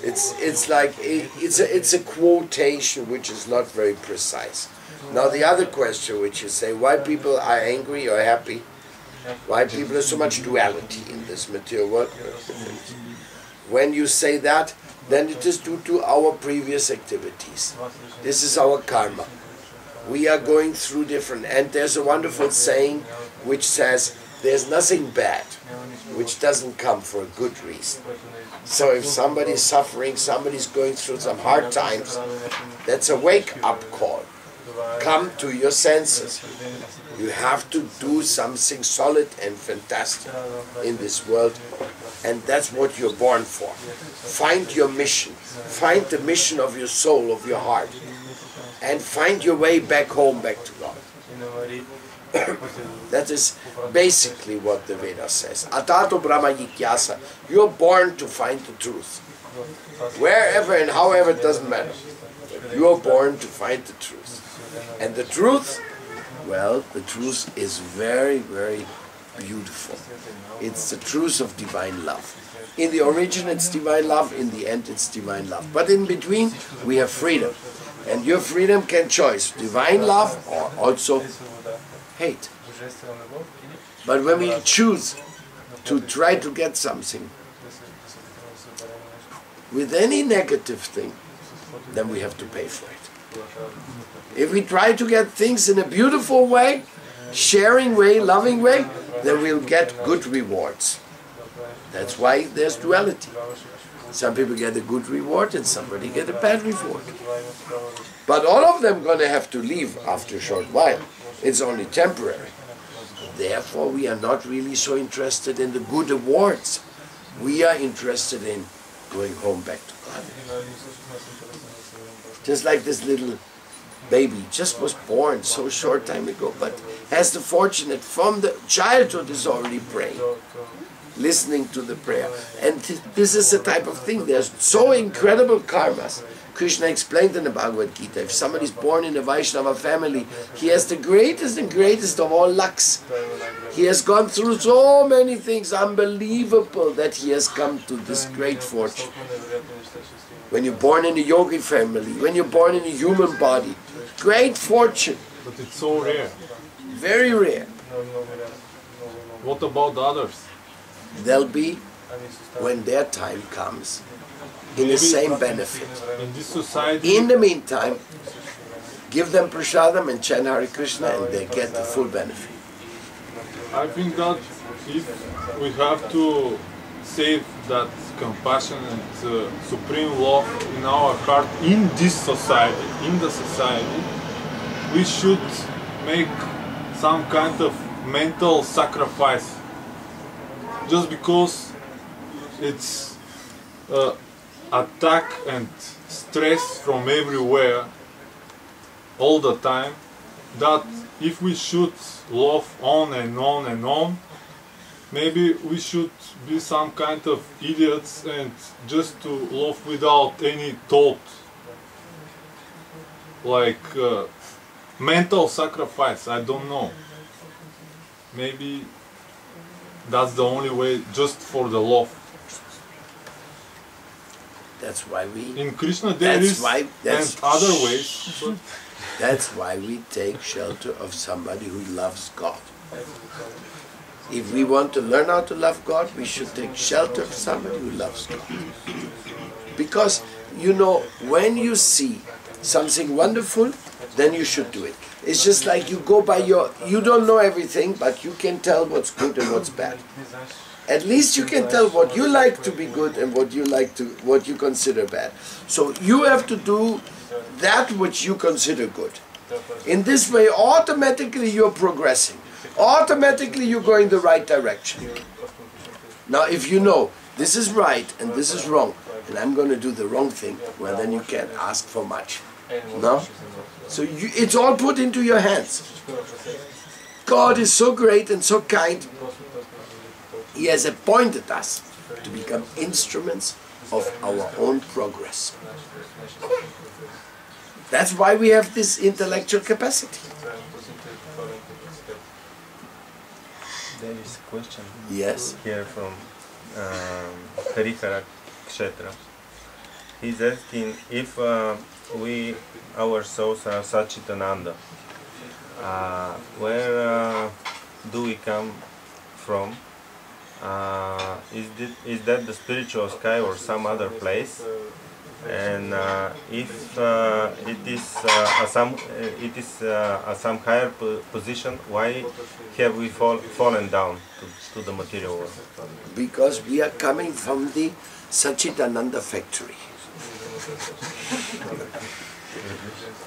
It's a quotation which is not very precise. Now the other question which you say, why people are angry or happy, why people are so much duality in this material world. When you say that, then it is due to our previous activities. This is our karma. We are going through different, and there's a wonderful saying which says, there's nothing bad which doesn't come for a good reason. So if somebody's suffering, somebody's going through some hard times, that's a wake-up call. Come to your senses. You have to do something solid and fantastic in this world, and that's what you're born for. Find your mission. Find the mission of your soul, of your heart, and find your way back home, back to God. That is basically what the Veda says. Atato Brahma Jigyasa. You're born to find the truth. Wherever and however, it doesn't matter. But you're born to find the truth. And the truth, well, the truth is very, very beautiful. It's the truth of divine love. In the origin it's divine love, in the end it's divine love. But in between we have freedom. And your freedom can choose divine love or also hate. But when we choose to try to get something with any negative thing, then we have to pay for it. If we try to get things in a beautiful way, sharing way, loving way, then we'll get good rewards. That's why there's duality. Some people get a good reward and somebody get a bad reward. But all of them going to have to leave after a short while. It's only temporary. Therefore, we are not really so interested in the good awards. We are interested in going home back to God. Just like this little baby just was born so short time ago, but has the fortune that from the childhood is already praying, listening to the prayer. And this is the type of thing. There's so incredible karmas. Krishna explained in the Bhagavad Gita, if somebody is born in a Vaishnava family, he has the greatest and greatest of all lucks. He has gone through so many things, unbelievable, that he has come to this great fortune. When you're born in a yogi family, when you're born in a human body, great fortune. But it's so rare. Very rare. What about others? They'll be, when their time comes, in the same benefit. In this society, In the meantime, give them prasadam and chant Hare Krishna and they get the full benefit. I think that if we have to save that compassion and supreme love in our heart in this society, in the society, we should make some kind of mental sacrifice. Just because it's attack and stress from everywhere all the time, that if we should love on and on and on, maybe we should be some kind of idiots and just to love without any thought, like mental sacrifice. I don't know, maybe that's the only way, just for the love. That's why we... In Krishna there is and other ways. But That's why we take shelter of somebody who loves God. If we want to learn how to love God, we should take shelter of somebody who loves God. Because, you know, when you see something wonderful, then you should do it. It's just like you go by your... You don't know everything, but you can tell what's good and what's bad. At least you can tell what you like to be good and what you consider bad. So you have to do that which you consider good. In this way, automatically you're progressing. Automatically you're going the right direction. Now if you know this is right and this is wrong, and I'm going to do the wrong thing, well then you can't ask for much. No? So it's all put into your hands. God is so great and so kind. He has appointed us to become instruments of our own progress. That's why we have this intellectual capacity. There is a question. Yes. Here from Harihara Kshetra. He's asking if we, our souls are Satchitananda, where do we come from? Is that the spiritual sky or some other place? And if it is some higher position, why have we fallen down to the material world? Because we are coming from the Satchitananda factory.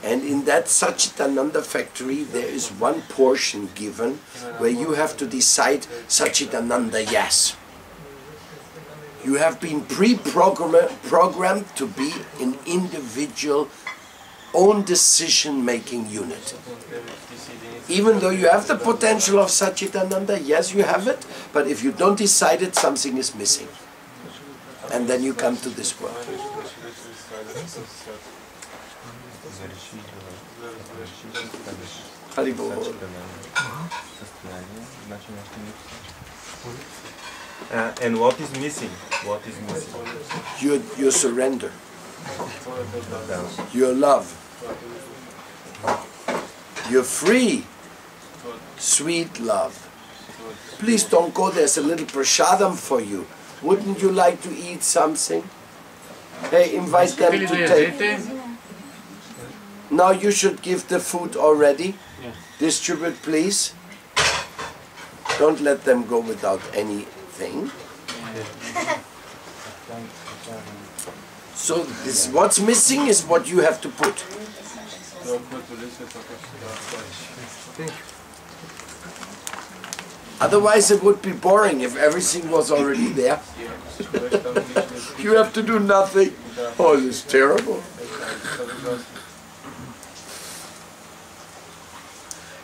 And in that Satchitananda factory there is one portion given where you have to decide Satchitananda yes. You have been pre-programmed to be an individual own decision-making unit. Even though you have the potential of Satchitananda, yes you have it, but if you don't decide it, something is missing. And then you come to this world. Haribol. And what is missing? What is missing? Your surrender. Your love. You're free Sweet love. Please don't go, there's a little prasadam for you. Wouldn't you like to eat something? Hey, invite them to take. Now you should give the food already. Distribute, please. Don't let them go without anything. So this, what's missing is what you have to put. Otherwise it would be boring if everything was already there. You have to do nothing. Oh, it's terrible.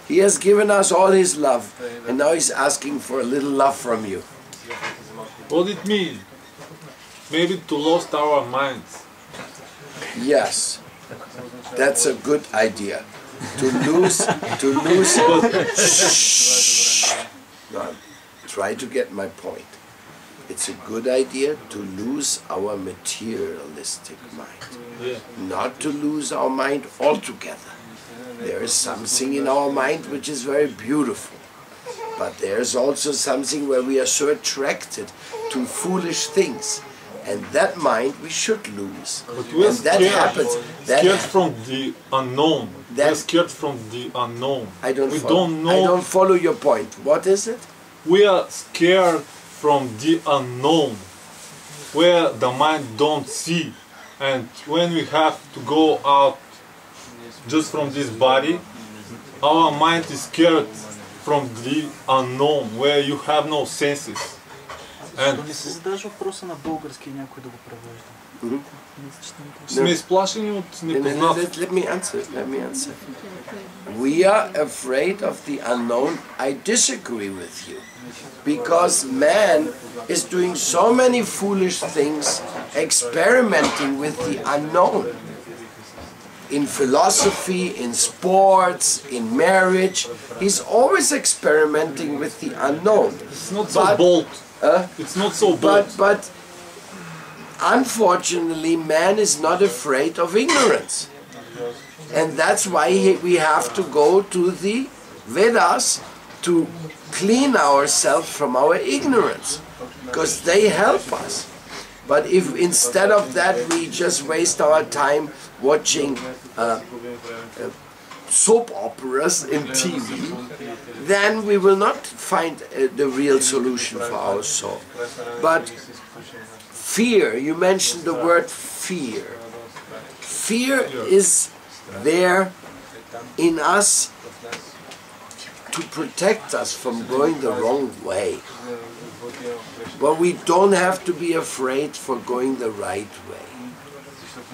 He has given us all his love, and now he's asking for a little love from you. What it means? Maybe to lost our minds. Yes, that's a good idea. To lose. Shh. Now, try to get my point. It's a good idea to lose our materialistic mind, not to lose our mind altogether. There is something in our mind which is very beautiful, but there's also something where we are so attracted to foolish things, and that mind we should lose. But we are and that happens. Scared from the unknown. We are scared from the unknown. I don't follow your point. What is it? We are scared from the unknown, where the mind don't see, and when we have to go out just from this body, our mind is scared from the unknown, where you have no senses. And Не се задаваш въпроса на български някой да го превежда. сме изплашени от непознат. Let me answer. We are afraid of the unknown. I disagree with you. Because man is doing so many foolish things, experimenting with the unknown. In philosophy, in sports, in marriage, he's always experimenting with the unknown. It's not so bold. It's not so bold. But unfortunately, man is not afraid of ignorance. And that's why we have to go to the Vedas to clean ourselves from our ignorance, because they help us. But if instead of that we just waste our time watching soap operas in TV, then we will not find the real solution for our soul. But fear, you mentioned the word fear. Fear is there in us to protect us from going the wrong way. But we don't have to be afraid for going the right way.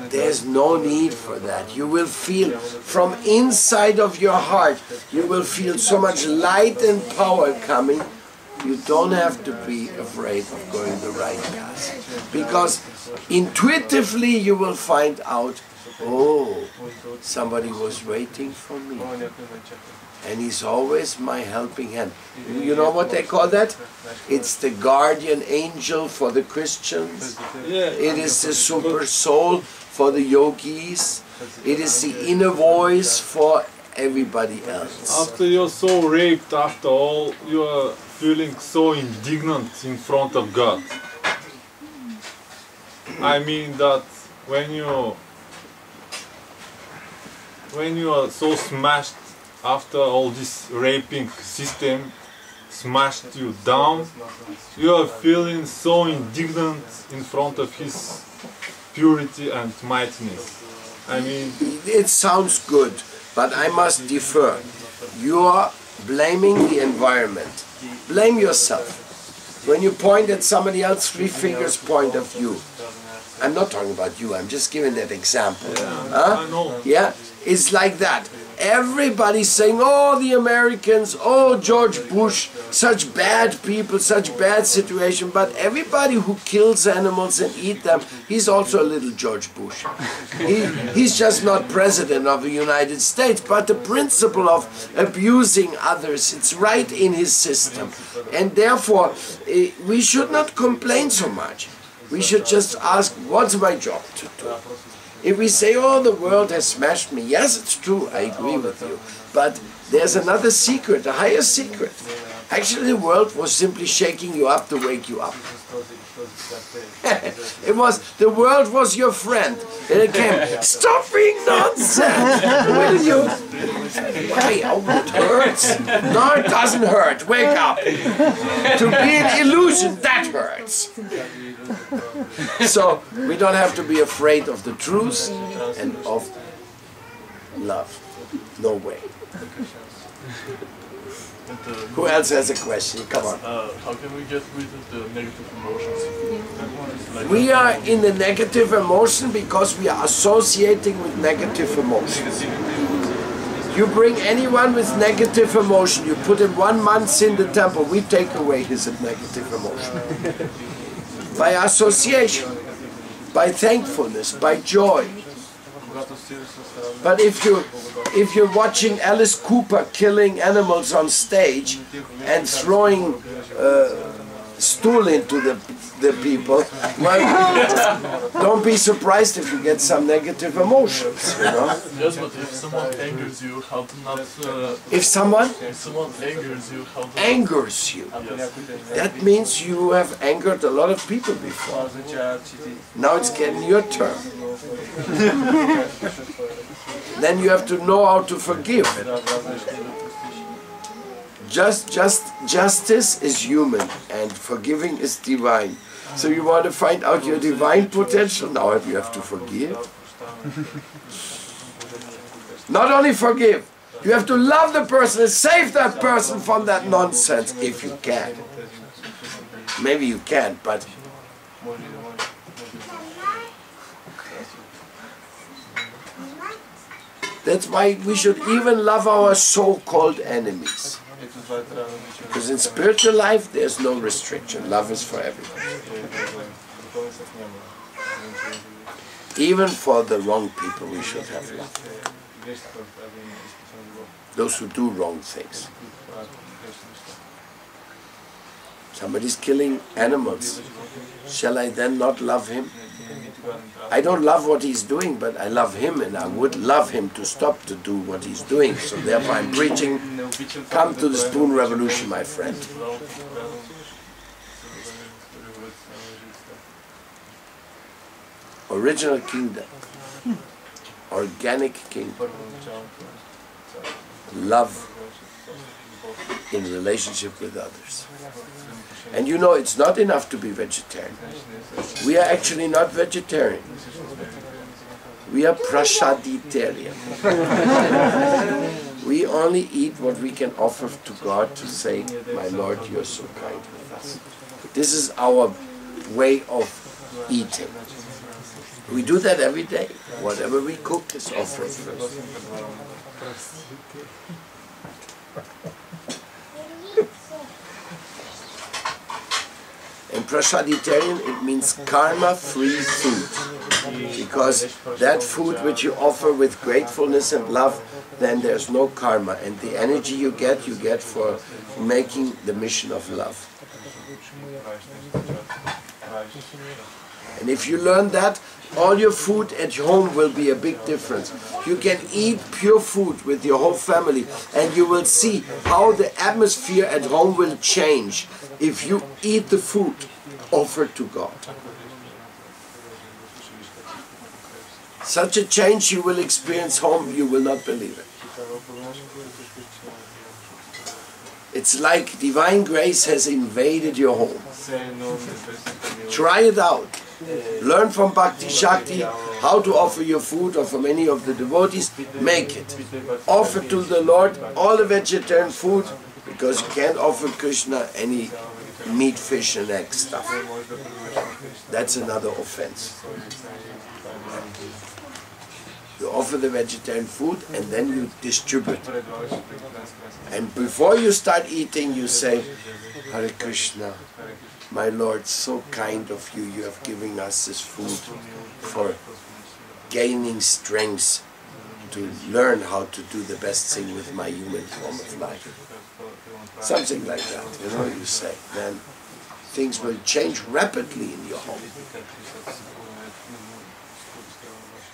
There's no need for that. You will feel from inside of your heart, you will feel so much light and power coming. You don't have to be afraid of going the right path. Because intuitively you will find out, oh, somebody was waiting for me. And he's always my helping hand. You know what they call that? It's the guardian angel for the Christians. It is the super soul for the yogis. It is the inner voice for everybody else. After you're so raped, after all, you are feeling so indignant in front of God. I mean that when you are so smashed after all this raping system smashed you down, you are feeling so indignant in front of His purity and mightiness. I mean, it sounds good, but I must defer. You are blaming the environment. Blame yourself. When you point at somebody else, 3 fingers point of you. I'm not talking about you, I'm just giving that example. I know. Yeah, it's like that. Everybody's saying, oh, the Americans, oh, George Bush, such bad people, such bad situation. But everybody who kills animals and eat them, he's also a little George Bush. He's just not president of the United States, but the principle of abusing others, it's right in his system. And therefore, we should not complain so much. We should just ask, what's my job to do? If we say, oh, the world has smashed me, yes, it's true, I agree with you. But there's another secret, a higher secret. Actually, the world was simply shaking you up to wake you up. The world was your friend. And it came, stop being nonsense! Will you? Hey, oh, it hurts. No, it doesn't hurt. Wake up. To be an illusion, that hurts. So, we don't have to be afraid of the truth and of love. No way. Who else has a question? Come on. How can we get rid of the negative emotions? We are in the negative emotion because we are associating with negative emotions. You bring anyone with negative emotion, you put him 1 month in the temple, we take away his negative emotion. By association, by thankfulness, by joy. But if you're watching Alice Cooper killing animals on stage and throwing stool into the people, well, don't be surprised if you get some negative emotions, you know? Yes, but if someone angers you, how to not... If someone angers you, how to... Angers you. Yes. That means you have angered a lot of people before. Now it's getting your turn. Then you have to know how to forgive. Justice is human and forgiving is divine. So you want to find out your divine potential, now you have to forgive. Not only forgive, you have to love the person and save that person from that nonsense, if you can. Maybe you can't, but... That's why we should even love our so-called enemies. Because in spiritual life, there's no restriction. Love is for everyone. Even for the wrong people, we should have love. Those who do wrong things. Somebody's killing animals. Shall I then not love him? I don't love what he's doing, but I love him, and I would love him to stop to do what he's doing. So therefore I'm preaching, come to the spoon revolution, my friend. Original kingdom. Organic kingdom. Love in relationship with others. And you know, it's not enough to be vegetarian. We are actually not vegetarian. We are prasaditarian. We only eat what we can offer to God to say, my Lord, you're so kind with us. This is our way of eating. We do that every day. Whatever we cook is offered first. And prasaditarian, it means karma-free food. Because that food which you offer with gratefulness and love, then there's no karma. And the energy you get for making the mission of love. And if you learn that, all your food at home will be a big difference. You can eat pure food with your whole family and you will see how the atmosphere at home will change if you eat the food offered to God. Such a change you will experience home, you will not believe it. It's like divine grace has invaded your home. Try it out. Learn from Bhakti Shakti how to offer your food, or from any of the devotees, make it. Offer to the Lord all the vegetarian food, because you can't offer Krishna any meat, fish and egg stuff. That's another offense. You offer the vegetarian food and then you distribute. And before you start eating, you say, Hare Krishna, my Lord, so kind of you, you have given us this food for gaining strength to learn how to do the best thing with my human form of life. Something like that, you know, you say. Then things will change rapidly in your home.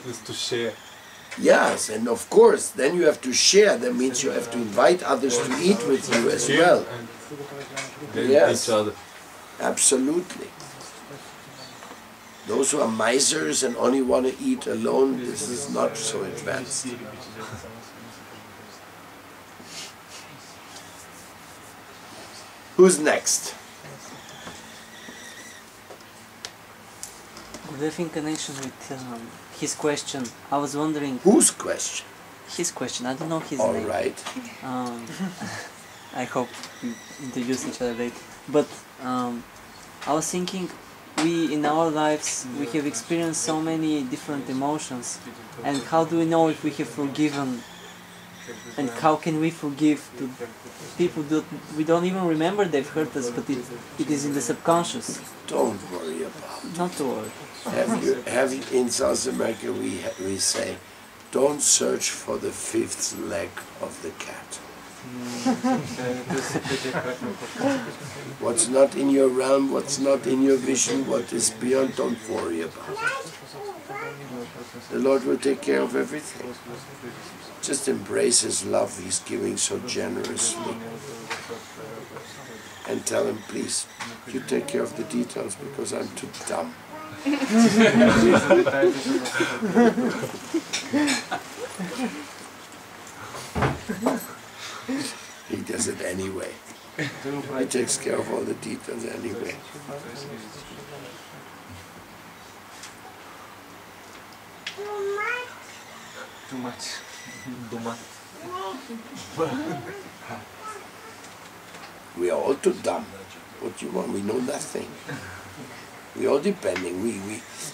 is to share. Yes, and of course, then you have to share. That means you have to invite others to eat with you as well. Yes, Each other. absolutely. Those who are misers and only want to eat alone, this is not so advanced. Who's next? With in connection with his question, I was wondering... Whose question? His question, I don't know his All name. right. I hope we introduce each other later. But I was thinking, we in our lives, we have experienced so many different emotions, and how do we know if we have forgiven, and how can we forgive to people that we don't even remember they've hurt us, but it is in the subconscious. Don't worry about it. Not to worry. Have you, in South America we say, don't search for the fifth leg of the cat. What's not in your realm, what's not in your vision, what is beyond, don't worry about it. The Lord will take care of everything. Just embrace His love He's giving so generously. And tell Him, please, you take care of the details because I'm too dumb. He does it anyway. He takes care of all the details anyway. Too much. We are all too dumb. What do you want? We know nothing. We are all depending.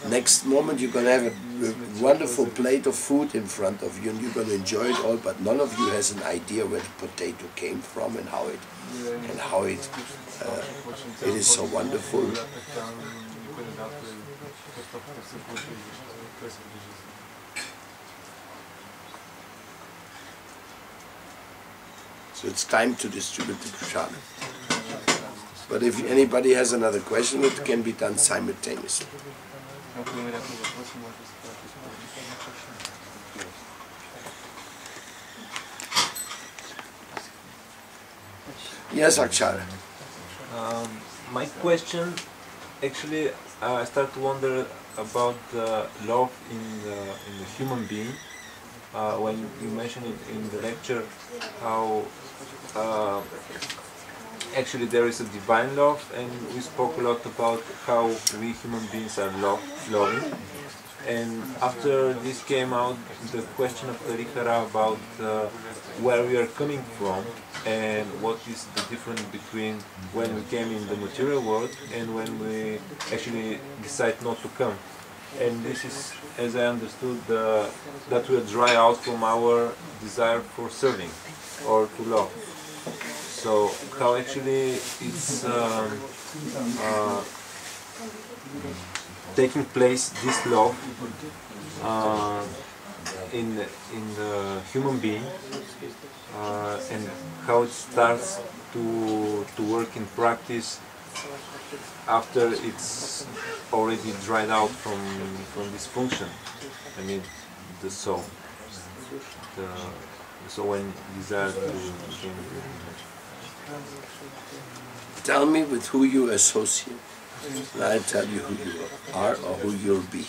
Next moment you're going to have a wonderful plate of food in front of you and you're going to enjoy it all, but none of you has an idea where the potato came from and how it is so wonderful. So it's time to distribute the prasada. But if anybody has another question, it can be done simultaneously. Yes, Akshara. My question, actually, I start to wonder about the love in the human being. When you mentioned it in the lecture, how actually there is a divine love, and we spoke a lot about how we human beings are loving. And after this came out, the question of Tarikara about where we are coming from and what is the difference between when we came in the material world and when we actually decide not to come. And this is, as I understood, that we are dry out from our desire for serving or to love. So how actually it's taking place, this love in the human being, and how it starts to work in practice after it's already dried out from this function. I mean, the soul. So when desire to become. Tell me with who you associate, and I'll tell you who you are or who you'll be.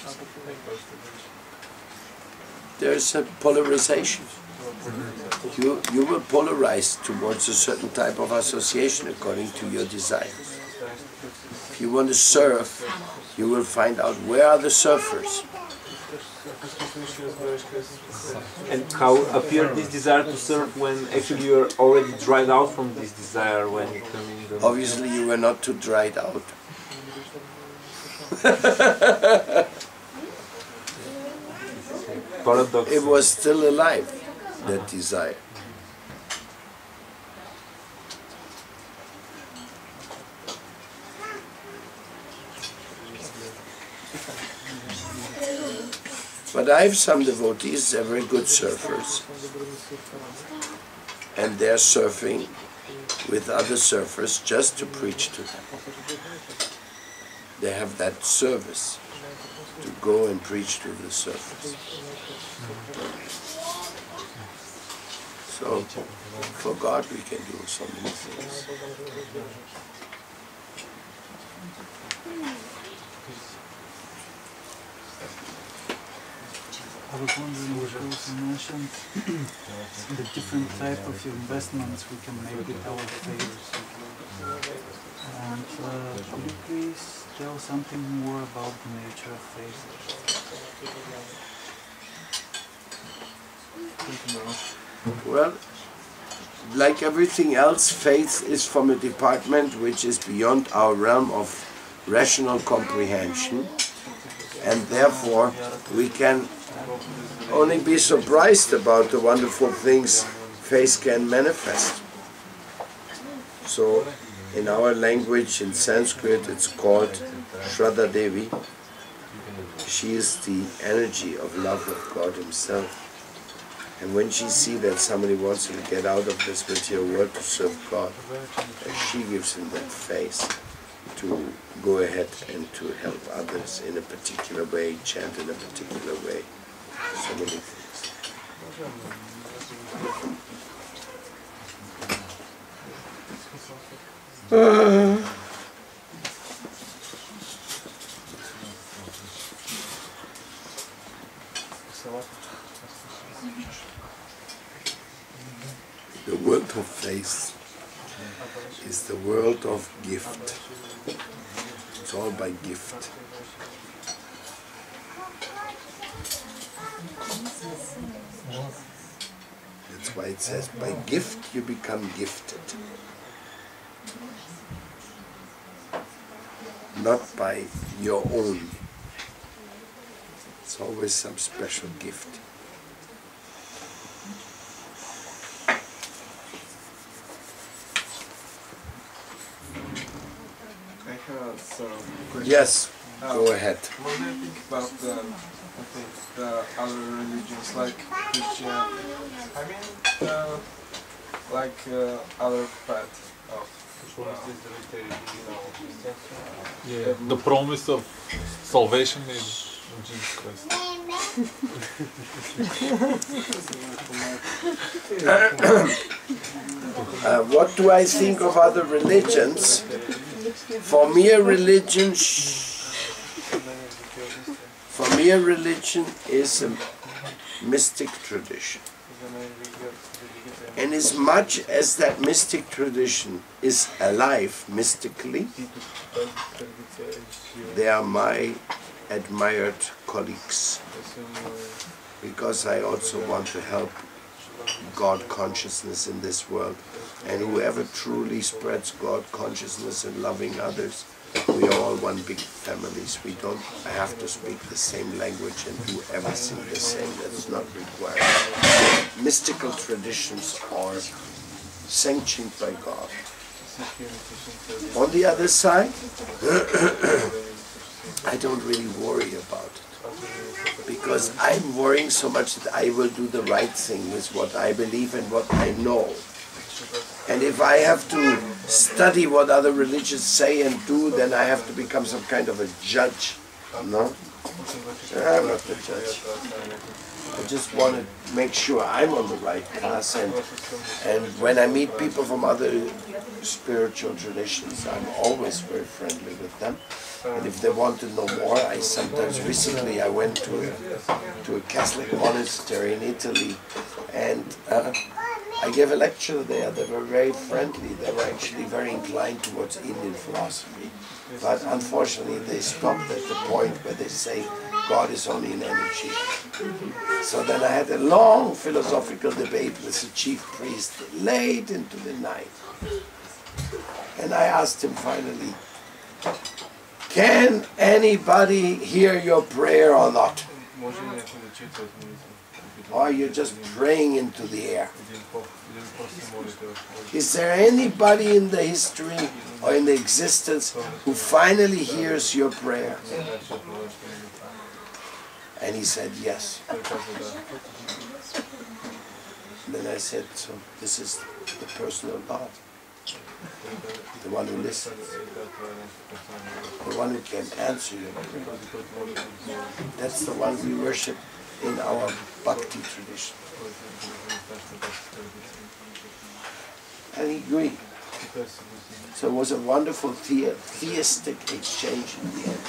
There's a polarization. You will polarize towards a certain type of association according to your desires. If you want to surf, you will find out where are the surfers. And how appeared this desire to serve when actually you are already dried out from this desire when you come in the... Obviously you were not too dried out. Paradox. It was still alive, that desire. But I have some devotees, they're very good surfers. And they're surfing with other surfers just to preach to them. They have that service. to go and preach to the surface. So, for God we can do so many things. I was wondering, because you mentioned the different type of investments we can make with our faith. And could you please tell something more about the nature of faith? Well, like everything else, faith is from a department which is beyond our realm of rational comprehension, and therefore we can only be surprised about the wonderful things faith can manifest. So, in our language, in Sanskrit, it's called Shraddha Devi. She is the energy of love of God Himself. And when she sees that somebody wants to get out of this material world to serve God, she gives him that faith to go ahead and to help others in a particular way, chant in a particular way. So many things. The world of faith is the world of gift. It's all by gift. That's why it says, by gift you become gifted. Not by your own. It's always some special gift. I have some questions. Yes, go ahead. What do you think about the other religions like Christianity? I mean, other path of The promise of salvation is Jesus Christ. What do I think of other religions? For me, a religion is a mystic tradition. And as much as that mystic tradition is alive mystically, they are my admired colleagues. Because I also want to help God consciousness in this world. And whoever truly spreads God consciousness and loving others, we are all one big family. We don't have to speak the same language and do everything the same. That's not required. Mystical traditions are sanctioned by God. On the other side, I don't really worry about it. Because I'm worrying so much that I will do the right thing with what I believe and what I know. And if I have to study what other religions say and do, then I have to become some kind of a judge. No? I'm not the judge. I just want to make sure I'm on the right path. And when I meet people from other spiritual traditions, I'm always very friendly with them. And if they want to know more, recently I went to a Catholic monastery in Italy, and I gave a lecture there. They were very friendly. They were actually very inclined towards Indian philosophy. But unfortunately they stopped at the point where they say God is only an energy. So then I had a long philosophical debate with the chief priest late into the night. And I asked him finally, can anybody hear your prayer or not? Or you're just praying into the air? Is there anybody in the history or in the existence who finally hears your prayer? And he said yes. Then I said, so this is the personal God. The one who listens. The one who can answer your prayer. That's the one we worship in our bhakti tradition. And he agreed. So it was a wonderful theistic exchange in the end.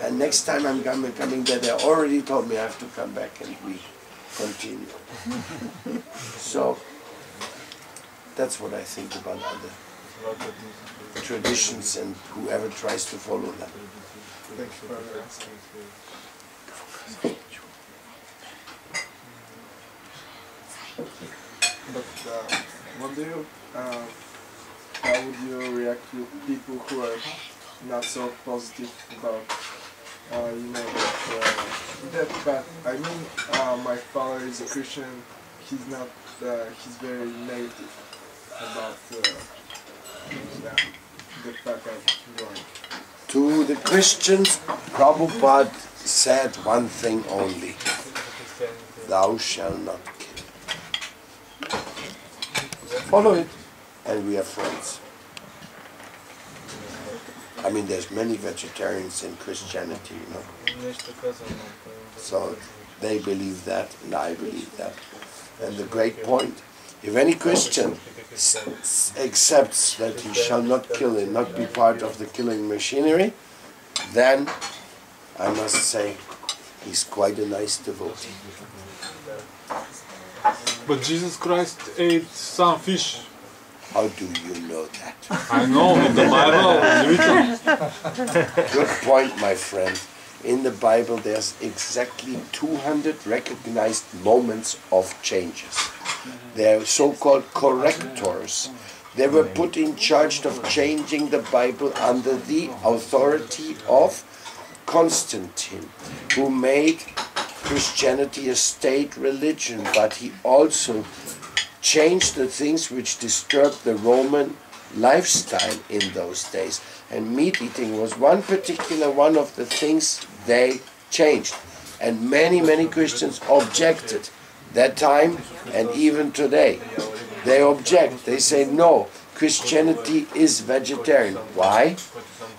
And next time I'm coming there, they already told me I have to come back and we continue. So that's what I think about other traditions and whoever tries to follow them. But what do you, how would you react to people who are not so positive about, but I mean, my father is a Christian, he's not, he's very negative about the fact I'm going. To the Christians, Prabhupada said one thing only: thou shalt not kill. Follow it, and we are friends. I mean, there's many vegetarians in Christianity, you know. So they believe that, and I believe that. And the great point, if any Christian accepts that he shall not kill and not be part of the killing machinery, then I must say he's quite a nice devotee. But Jesus Christ ate some fish. How do you know that? I know, in the Bible it's written. Good point, my friend. In the Bible there's exactly 200 recognized moments of changes. They are so-called correctors. They were put in charge of changing the Bible under the authority of Constantine, who made Christianity a state religion, but he also changed the things which disturbed the Roman lifestyle in those days. And meat eating was one particular one of the things they changed. And many Christians objected that time and even today. They object. They say, no, Christianity is vegetarian. Why?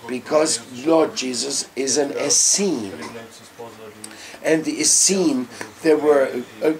Because Lord Jesus is an Essene. And the Essene, there were a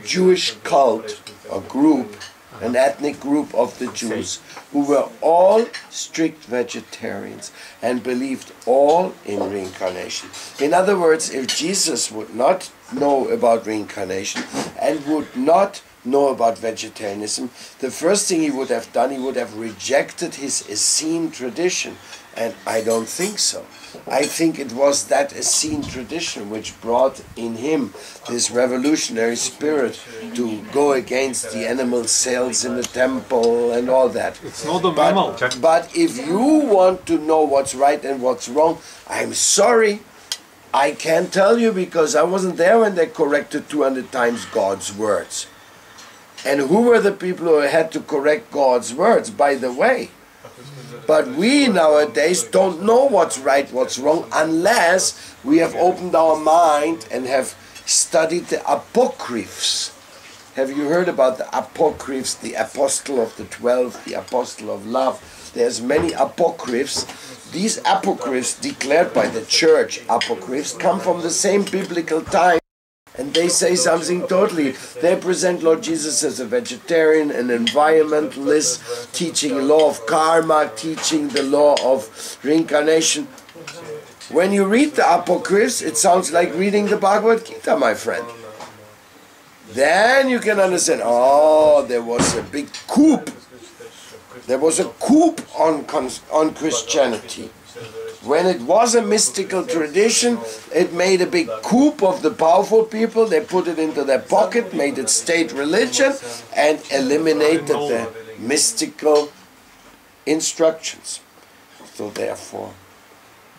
Jewish cult, a group, an ethnic group of the Jews, who were all strict vegetarians and believed all in reincarnation. In other words, if Jesus would not know about reincarnation and would not know about vegetarianism, the first thing he would have done, he would have rejected his Essene tradition. And I don't think so. I think it was that Essene tradition which brought in him this revolutionary spirit to go against the animal sales in the temple and all that. It's not a mammal. But if you want to know what's right and what's wrong, I'm sorry, I can't tell you, because I wasn't there when they corrected 200 times God's words. And who were the people who had to correct God's words, by the way? But we nowadays don't know what's right, what's wrong, unless we have opened our mind and have studied the apocryphs. Have you heard about the apocryphs, the apostle of the 12, the apostle of love? There's many apocryphs. These apocryphs, declared by the church apocryphs, come from the same biblical time. And they say something totally. They present Lord Jesus as a vegetarian, an environmentalist, teaching law of karma, teaching the law of reincarnation. When you read the Apocryphs, it sounds like reading the Bhagavad Gita, my friend. Then you can understand, oh, there was a big coup. There was a coup on Christianity. When it was a mystical tradition, it made a big coup of the powerful people. They put it into their pocket, made it state religion, and eliminated the mystical instructions. So therefore,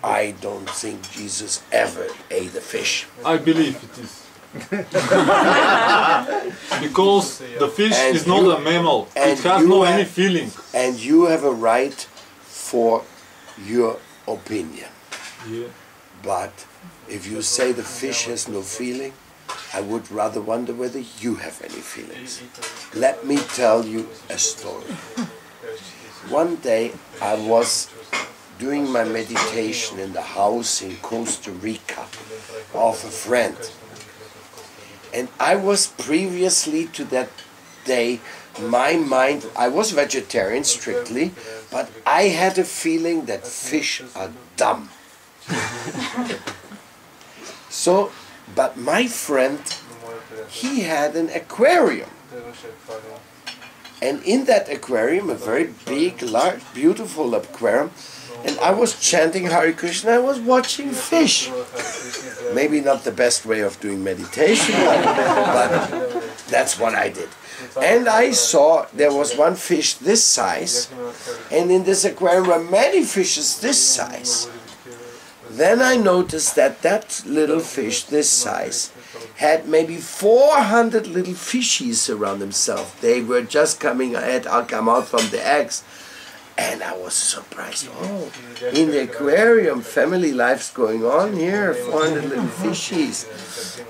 I don't think Jesus ever ate a fish. I believe it is. Because the fish is not a mammal. It has no any feeling. And you have a right for your opinion. Yeah. But if you say the fish has no feeling, I would rather wonder whether you have any feelings. Let me tell you a story. One day I was doing my meditation in the house in Costa Rica of a friend. And I was previously to that day, my mind, I was vegetarian strictly, but I had a feeling that fish are dumb. So, but my friend, he had an aquarium. And in that aquarium, a very big, large, beautiful aquarium, and I was chanting Hare Krishna, I was watching fish. Maybe not the best way of doing meditation, but that's what I did. And I saw there was one fish this size, and in this aquarium were many fishes this size. Then I noticed that that little fish this size had maybe 400 little fishies around himself. They were just come out from the eggs. And I was surprised. Oh, in the aquarium, family life's going on here, 400 little fishies.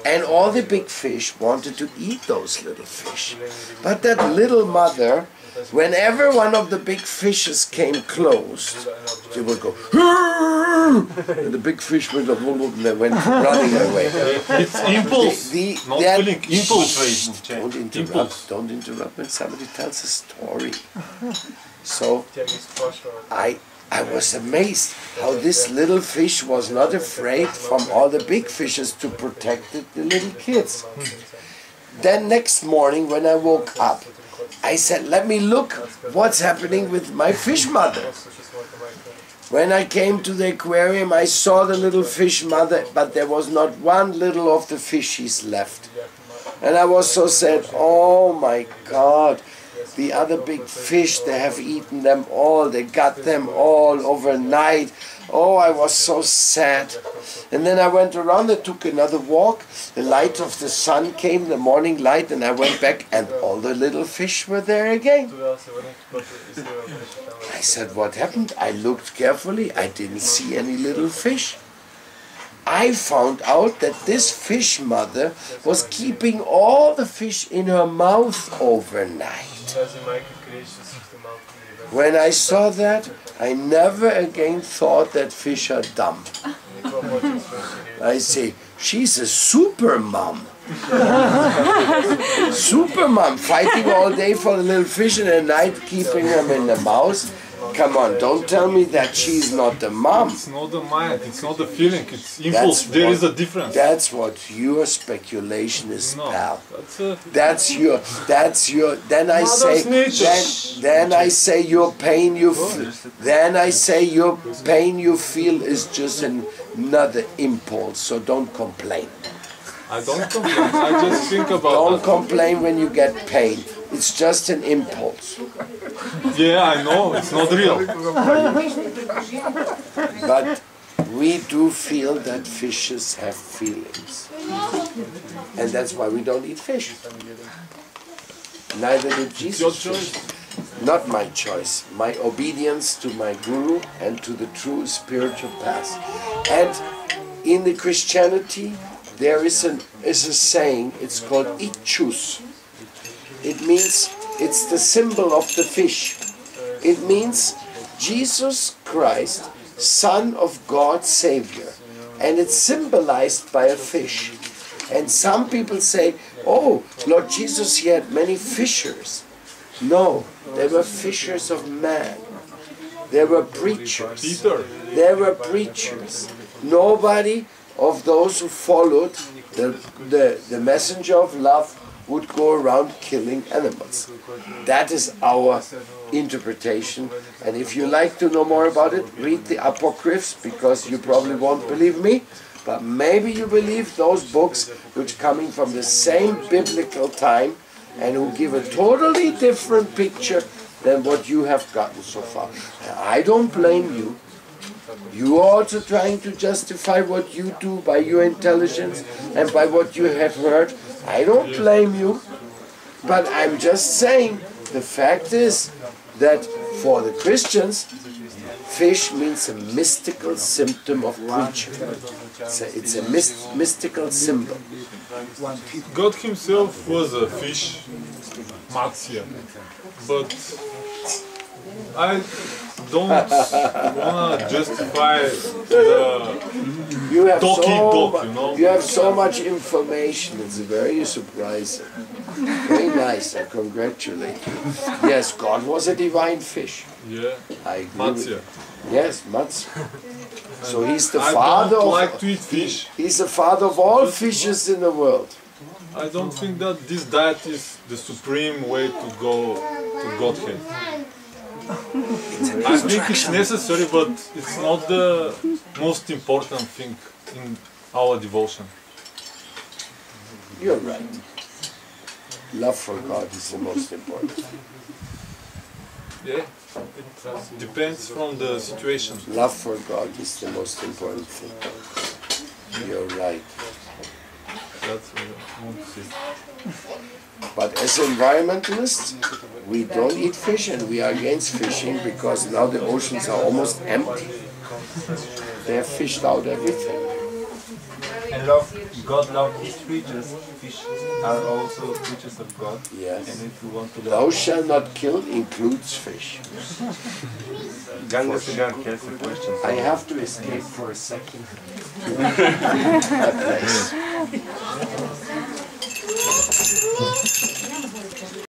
And all the big fish wanted to eat those little fish. But that little mother, whenever one of the big fishes came close, she would go, and the big fish would go, and they went running away. It's impulse, not feeling. Impulse. Don't interrupt when somebody tells a story. So I was amazed how this little fish was not afraid from all the big fishes to protect the little kids. Then next morning when I woke up, I said, let me look what's happening with my fish mother. When I came to the aquarium, I saw the little fish mother, but there was not one little of the fishies left. And I was so sad, oh my God. The other big fish, they have eaten them all, they got them all overnight. Oh, I was so sad. And then I went around and took another walk. The light of the sun came, the morning light, and I went back and all the little fish were there again. I said, what happened? I looked carefully, I didn't see any little fish. I found out that this fish mother was keeping all the fish in her mouth overnight. When I saw that, I never again thought that fish are dumb. I say, she's a super mom. Super mom, fighting all day for the little fish and at night keeping them in the mouth. Come on, don't tell me that she's not the mom. It's not the mind, it's not the feeling, it's impulse. There is a difference. That's what your speculation is, pal. That's your, then I say your pain you feel is just another impulse, so don't complain. I don't complain, I just think about Don't complain when you get pain. It's just an impulse. Yeah, I know, it's not real. But we do feel that fishes have feelings. And that's why we don't eat fish. Neither did Jesus. It's your choice. Not my choice. My obedience to my guru and to the true spiritual path. And in the Christianity, there is a saying, it's called ichus. It means, it's the symbol of the fish. It means Jesus Christ, Son of God, Savior. And it's symbolized by a fish. And some people say, oh, Lord Jesus, he had many fishers. No, they were fishers of man. They were preachers. They were preachers. Nobody of those who followed the messenger of love would go around killing animals. That is our interpretation. And if you like to know more about it, read the Apocryphs, because you probably won't believe me, but maybe you believe those books which coming from the same biblical time and who give a totally different picture than what you have gotten so far. And I don't blame you. You are also trying to justify what you do by your intelligence and by what you have heard. I don't blame you, but I'm just saying the fact is that for the Christians, fish means a mystical symptom of preaching. It's a mystical symbol. God himself was a fish, Matsya, but don't wanna justify the You have talking so talk, mu- you know. You have so much information. It's very surprising. Very nice. I congratulate you. Yes, God was a divine fish. Yeah, I agree. with Matsya. you. Yes, Matsya. So he's the I father don't of. like to eat fish. He's the father of all fishes in the world. I don't think that this diet is the supreme way to go to Godhead. I think it's necessary, but it's not the most important thing in our devotion. You're right. Love for God is the most important. Yeah, it depends from the situation. Love for God is the most important thing. You're right. That's what I want to say. But as environmentalists, we don't eat fish and we are against fishing because now the oceans are almost empty. They have fished out everything. And God loves His creatures. Fish are also creatures of God. Yes. And if you want to Thou love, shalt not kill includes fish. Ganga Siddharth has a question. I have to escape for a second. That place.